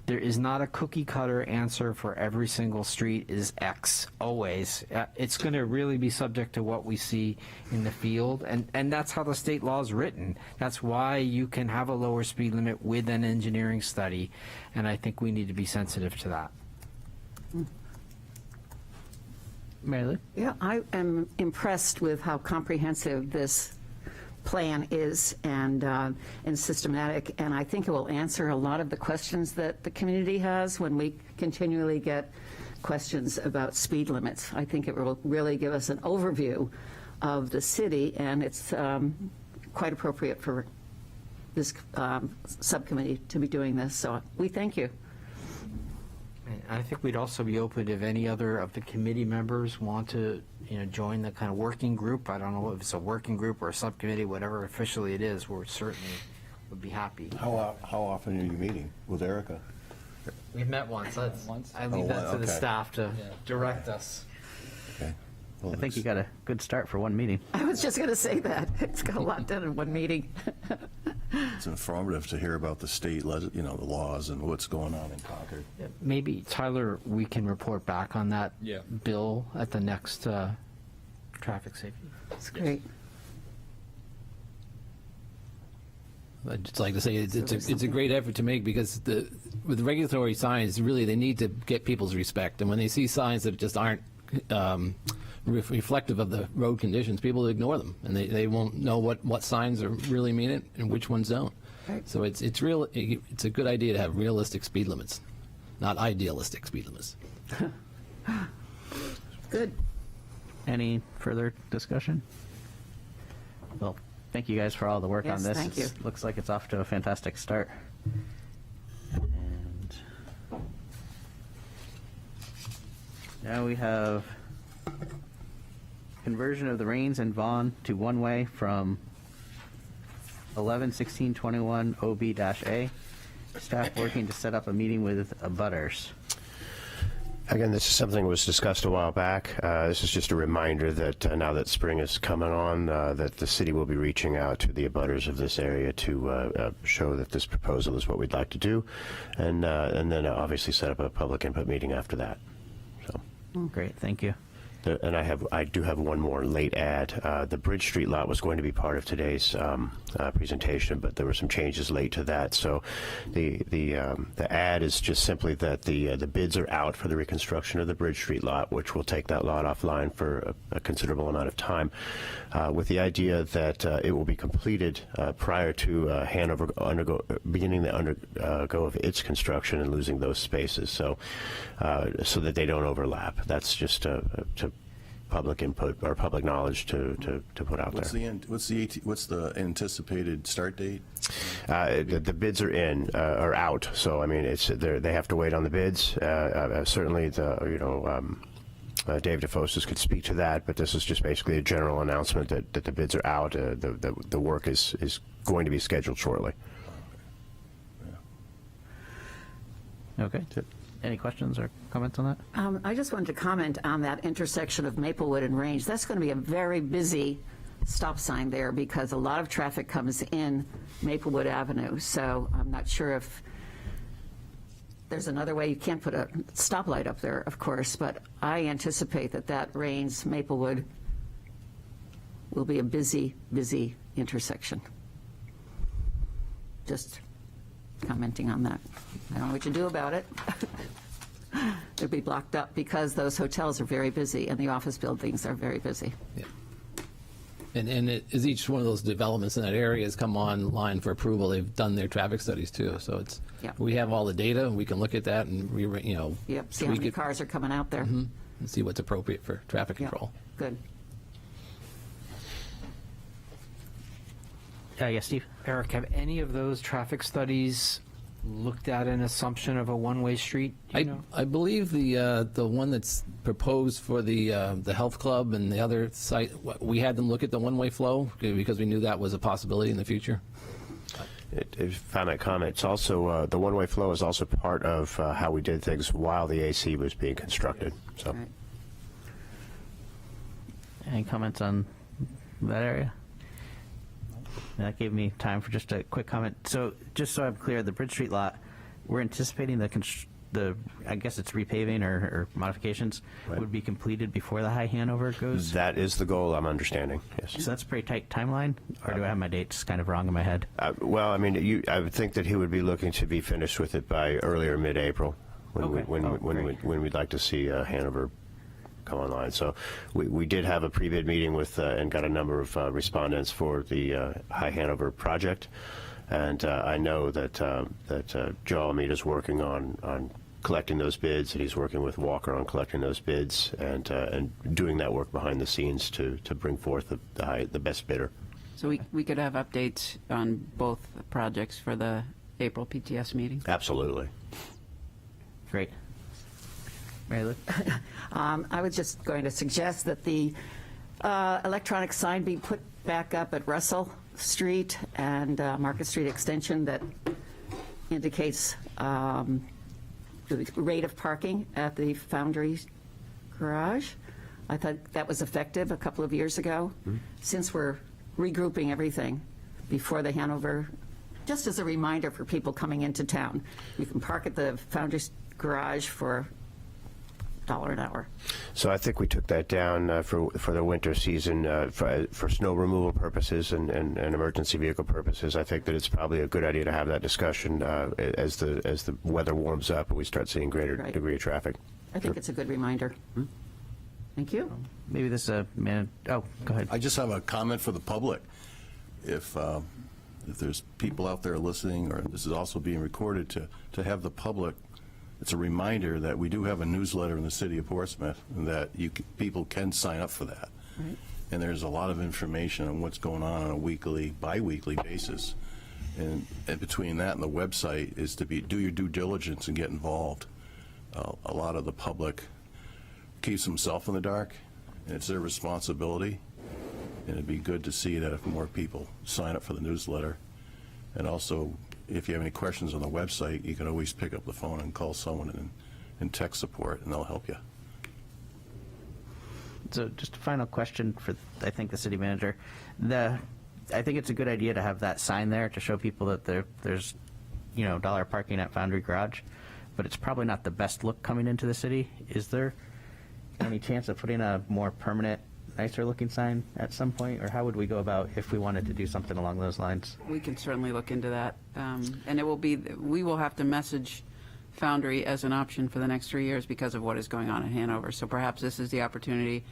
there is not a cookie cutter answer for every single street is X always. It's going to really be subject to what we see in the field, and that's how the state law is written. That's why you can have a lower speed limit with an engineering study, and I think we need to be sensitive to that.
Mary Lou?
Yeah, I am impressed with how comprehensive this plan is and systematic, and I think it will answer a lot of the questions that the community has when we continually get questions about speed limits. I think it will really give us an overview of the city, and it's quite appropriate for this subcommittee to be doing this, so we thank you.
And I think we'd also be open if any other of the committee members want to, join the kind of working group. I don't know if it's a working group or a subcommittee, whatever officially it is, we're certainly would be happy.
How often are you meeting with Erica?
We've met once. I leave
Oh,
that to the
okay.
staff to direct us.
Okay. Well,
I think you got a good start for one meeting.
I was just going to say that. It's got a lot done in one meeting.
it's informative to hear about the state, the laws and what's going on in Concord.
Maybe, Tyler, we can report back on that bill at the next traffic safety.
That's great.
I'd just like to say it's a great effort to make, because with regulatory signs, really they need to get people's respect, and when they see signs that just aren't reflective of the road conditions, people ignore them, and they won't know what signs are really mean it and which ones don't.
Right.
So it's a good idea to have realistic speed limits, not idealistic speed limits.
Good.
Any further discussion? Well, thank you guys for all the work
Yes,
on this.
thank you.
Looks like it's off to a fantastic start. And now we have conversion of the Rains and Vaughn to one-way from 11/16/21 OB-A. Staff working to set up a meeting with abutters.
Again, this is something that was discussed a while back. This is just a reminder that now that spring is coming on, that the city will be reaching out to the abutters of this area to show that this proposal is what we'd like to do, and then obviously set up a public input meeting after that. So.
Great, thank you.
And I do have one more late add. The Bridge Street lot was going to be part of today's presentation, but there were some changes late to that. So the add is just simply that the bids are out for the reconstruction of the Bridge Street lot, which will take that lot offline for a considerable amount of time, with the idea that it will be completed prior to Hanover beginning to undergo of its construction and losing those spaces, so that they don't overlap. That's just to public input or public knowledge to put out there.
What's the anticipated start date?
The bids are out. So I mean, they have to wait on the bids. Certainly, Dave DeFostis could speak to that, but this is just basically a general announcement that the bids are out. The work is going to be scheduled shortly.
Okay. Any questions or comments on that?
I just wanted to comment on that intersection of Maplewood and Range. That's going to be a very busy stop sign there because a lot of traffic comes in Maplewood Avenue. So I'm not sure if there's another way. You can't put a stoplight up there, of course, but I anticipate that Range Maplewood will be a busy, busy intersection. Just commenting on that. I don't know what you do about it. It'll be blocked up because those hotels are very busy and the office buildings are very busy.
Yeah. And as each one of those developments in that area has come online for approval, they've done their traffic studies too. So we have all the data, we can look at that and
see how many cars are coming out there.
And see what's appropriate for traffic control.
Good.
Yes, Steve.
Eric, have any of those traffic studies looked at an assumption of a one-way street?
I believe the one that's proposed for the health club and the other site, we had them look at the one-way flow because we knew that was a possibility in the future.
If I might comment, it's also the one-way flow is also part of how we did things while the AC was being constructed. So,
Right.
Any comments on that area? That gave me time for just a quick comment. So, just so I'm clear, the Bridge Street lot, we're anticipating the I guess it's repaving or modifications would be completed before the High Hanover goes?
that is the goal, I'm understanding, yes.
So that's a pretty tight timeline, or do I have my dates kind of wrong in my head?
Well, I mean, I would think that he would be looking to be finished with it by early or mid-April, when we'd like to see Hanover come online. So we did have a pre-bid meeting with and got a number of respondents for the High Hanover project, and I know that Joe Almeida is working on collecting those bids, and he's working with Walker on collecting those bids and doing that work behind the scenes to bring forth the best bidder.
So we could have updates on both projects for the April PTS meeting?
Absolutely.
Great. Mary Lou?
I was just going to suggest that the electronic sign be put back up at Russell Street and Market Street Extension that indicates the rate of parking at the Foundry Garage. I thought that was effective a couple of years ago. Since we're regrouping everything before the Hanover, just as a reminder for people coming into town, you can park at the Foundry Garage for $1 an hour.
So I think we took that down for the winter season for snow removal purposes and emergency vehicle purposes. I think that it's probably a good idea to have that discussion as the weather warms up and we start seeing greater degree of traffic.
I think it's a good reminder. Thank you.
Maybe this minute. Oh, go ahead.
I just have a comment for the public. If there's people out there listening, or this is also being recorded, to have the public, it's a reminder that we do have a newsletter in the city of Portsmouth, and that people can sign up for that.
Right.
And there's a lot of information on what's going on a weekly, bi-weekly basis. And between that and the website is to do your due diligence and get involved. A lot of the public keeps themselves in the dark, and it's their responsibility. And it'd be good to see that if more people sign up for the newsletter. And also, if you have any questions on the website, you can always pick up the phone and call someone in tech support, and they'll help you.
So just a final question for, I think, the city manager. I think it's a good idea to have that sign there to show people that there's, dollar parking at Foundry Garage, but it's probably not the best look coming into the city. Is there any chance of putting a more permanent, nicer looking sign at some point, or how would we go about if we wanted to do something along those lines?
We can certainly look into that. And we will have to message Foundry as an option for the next 3 years because of what is going on in Hanover. So perhaps this is the opportunity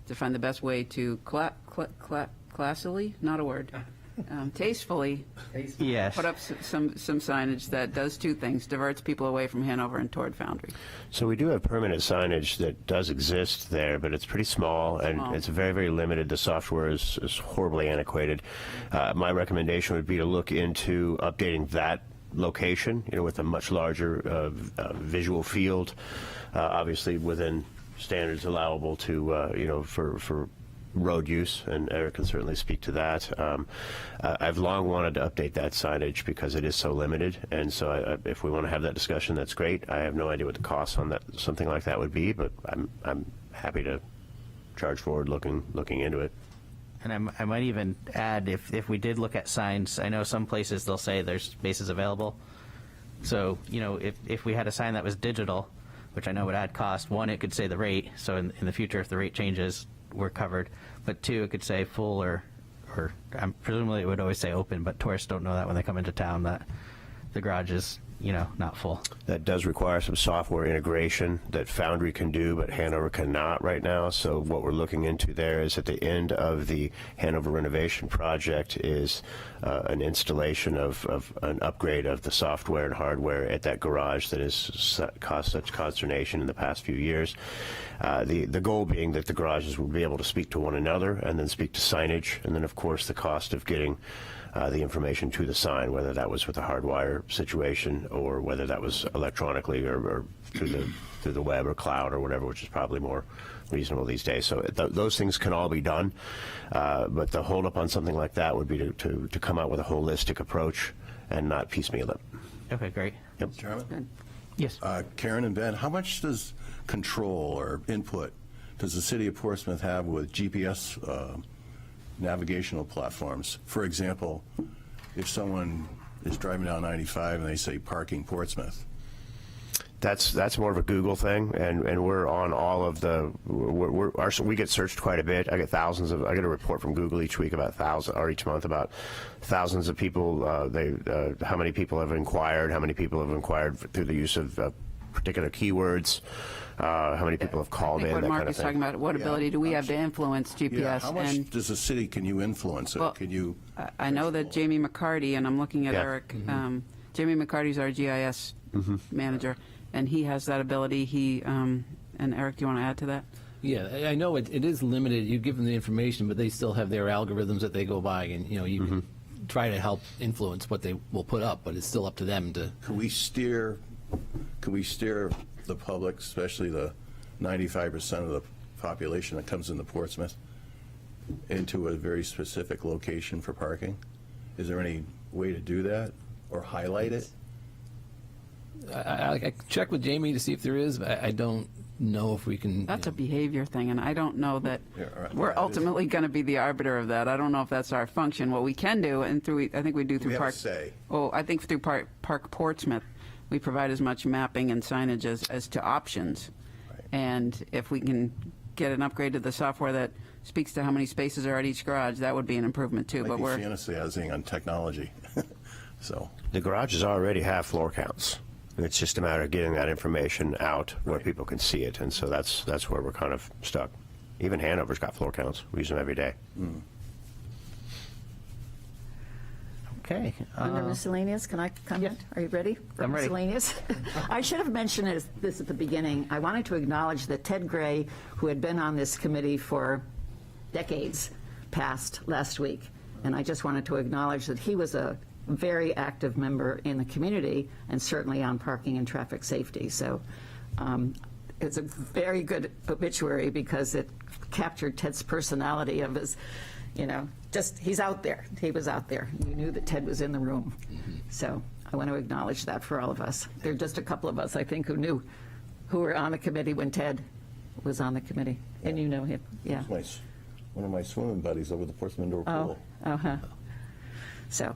to find the best way to classily, not a word, tastefully
Yes.
put up some signage that does two things, diverts people away from Hanover and toward Foundry.
So we do have permanent signage that does exist there, but it's pretty small and it's very, very limited. The software is horribly antiquated. My recommendation would be to look into updating that location, with a much larger visual field, obviously within standards allowable to, for road use, and Eric can certainly speak to that. I've long wanted to update that signage because it is so limited, and so if we want to have that discussion, that's great. I have no idea what the cost on that something like that would be, but I'm happy to charge forward looking into it.
And I might even add, if we did look at signs, I know some places they'll say there's spaces available. So, if we had a sign that was digital, which I know would add cost, one, it could say the rate, so in the future if the rate changes, we're covered. But two, it could say full or presumably it would always say open, but tourists don't know that when they come into town that the garage is, not full.
That does require some software integration that Foundry can do, but Hanover cannot right now. So what we're looking into there is at the end of the Hanover renovation project is an installation of an upgrade of the software and hardware at that garage that has caused such consternation in the past few years. The goal being that the garages will be able to speak to one another and then speak to signage, and then of course the cost of getting the information to the sign, whether that was with a hardwire situation or whether that was electronically or through the web or cloud or whatever, which is probably more reasonable these days. So those things can all be done, but the holdup on something like that would be to come out with a holistic approach and not piecemeal it.
Okay, great.
Yep.
Chairman?
Yes.
Karen and Ben, how much does control or input does the city of Portsmouth have with GPS navigational platforms? For example, if someone is driving down 95 and they say parking Portsmouth.
That's more of a Google thing, and we're on all of the. We get searched quite a bit. I get a report from Google each week each month about thousands of people. How many people have inquired? How many people have inquired through the use of particular keywords, how many people have called
I think
in,
what
that
Mark
kind of
is
thing.
talking about, what ability do we have to influence GPS?
Yeah, how much
And
does the city, can you influence it?
Well,
Can you?
I know that Jamie McCarty, and I'm looking at
Yeah.
Eric, Jamie McCarty's our GIS manager, and he has that ability. He, and Eric, do you want to add to that?
Yeah, I know it is limited. You give them the information, but they still have their algorithms that they go by, and, you know, you can try to help influence what they will put up, but it's still up to them to.
Can we steer the public, especially the 95% of the population that comes into Portsmouth, into a very specific location for parking? Is there any way to do that or highlight it?
I check with Jamie to see if there is, but I don't know if we can.
That's a behavior thing, and I don't know that
Yeah, all right.
we're
Yeah, it is.
ultimately going to be the arbiter of that. I don't know if that's our function. What we can do, and I think we do through
We have a
Park.
say.
Oh, I think through Park Portsmouth, we provide as much mapping and signage as to options.
Right.
And if we can get an upgrade to the software that speaks to how many spaces are at each garage, that would be an improvement too.
Might
But
be
we're
fantasizing on technology. So,
The garages already have floor counts. It's just a matter of getting that information out where people can see it, and so that's where we're kind of stuck. Even Hanover's got floor counts. We use them every day.
Okay.
Under miscellaneous, can I comment? Are you ready for
I'm ready.
miscellaneous? I should have mentioned this at the beginning. I wanted to acknowledge that Ted Gray, who had been on this committee for decades, passed last week. And I just wanted to acknowledge that he was a very active member in the community and certainly on parking and traffic safety. So it's a very good obituary because it captured Ted's personality of his, just he's out there. He was out there. You knew that Ted was in the room. So I want to acknowledge that for all of us. There are just a couple of us, I think, who were on the committee when Ted was on the committee. And you know him, yeah.
one of my swimming buddies over the Portsmouth Indoor Pool.
So.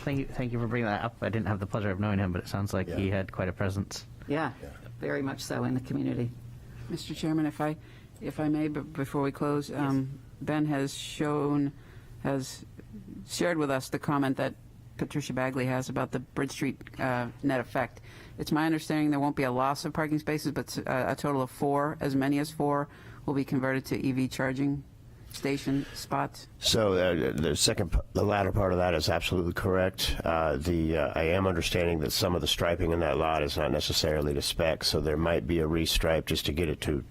Thank you for bringing that up. I didn't have the pleasure of knowing him, but it sounds like he had quite a presence.
Yeah, very much so in the community.
Mr. Chairman, if I may, but before we close, Ben has shared with us the comment that Patricia Bagley has about the Bridge Street net effect. It's my understanding there won't be a loss of parking spaces, but a total of 4, as many as 4, will be converted to EV charging station spots.
So the latter part of that is absolutely correct. I am understanding that some of the striping in that lot is not necessarily to spec, so there might be a restripe just to get it to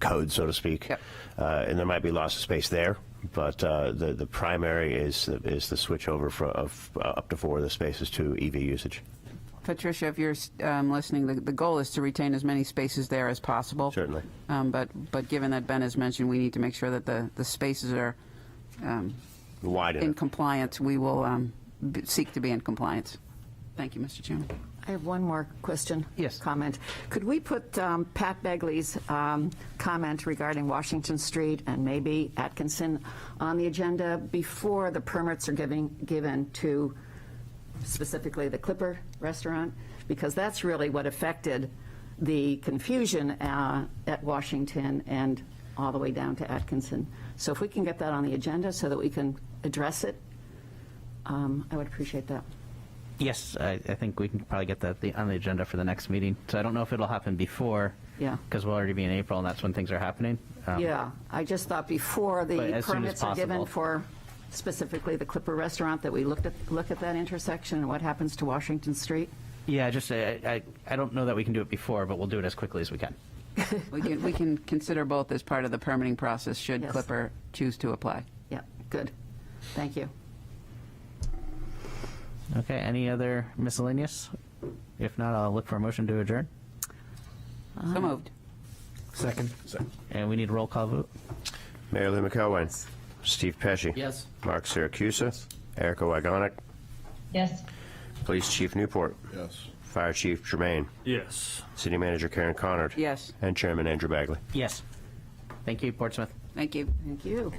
code, so to speak.
Yep.
And there might be loss of space there, but the primary is the switch over of up to 4 of the spaces to EV usage.
Patricia, if you're listening, the goal is to retain as many spaces there as possible.
Certainly.
But given that Ben has mentioned we need to make sure that the spaces are
Wide
in
enough.
compliance, we will seek to be in compliance. Thank you, Mr. Chairman.
I have one more question.
Yes.
Comment. Could we put Pat Begley's comment regarding Washington Street and maybe Atkinson on the agenda before the permits are given to specifically the Clipper restaurant? Because that's really what affected the confusion at Washington and all the way down to Atkinson. So if we can get that on the agenda so that we can address it, I would appreciate that.
Yes, I think we can probably get that on the agenda for the next meeting. So I don't know if it'll happen before,
Yeah.
because we'll already be in April, and that's when things are happening.
Yeah, I just thought before
But
the
as soon as
permits are given
possible.
for specifically the Clipper restaurant, that we look at that intersection and what happens to Washington Street.
Yeah, just I don't know that we can do it before, but we'll do it as quickly as we can.
We can consider both as part of the permitting process should
Yes.
Clipper choose to apply.
Yeah, good. Thank you.
Okay, any other miscellaneous? If not, I'll look for a motion to adjourn.
So moved.
Second.
And we need a roll call vote.
Mayor Lou McElwain. Steve Pesci.
Yes.
Mark Siracusa. Erica Wagonic.
Yes.
Police Chief Newport.
Yes.
Fire Chief Germain.
Yes.
City Manager Karen Connard.
Yes.
And Chairman Andrew Bagley.
Yes. Thank you, Portsmouth.
Thank you.
Thank you.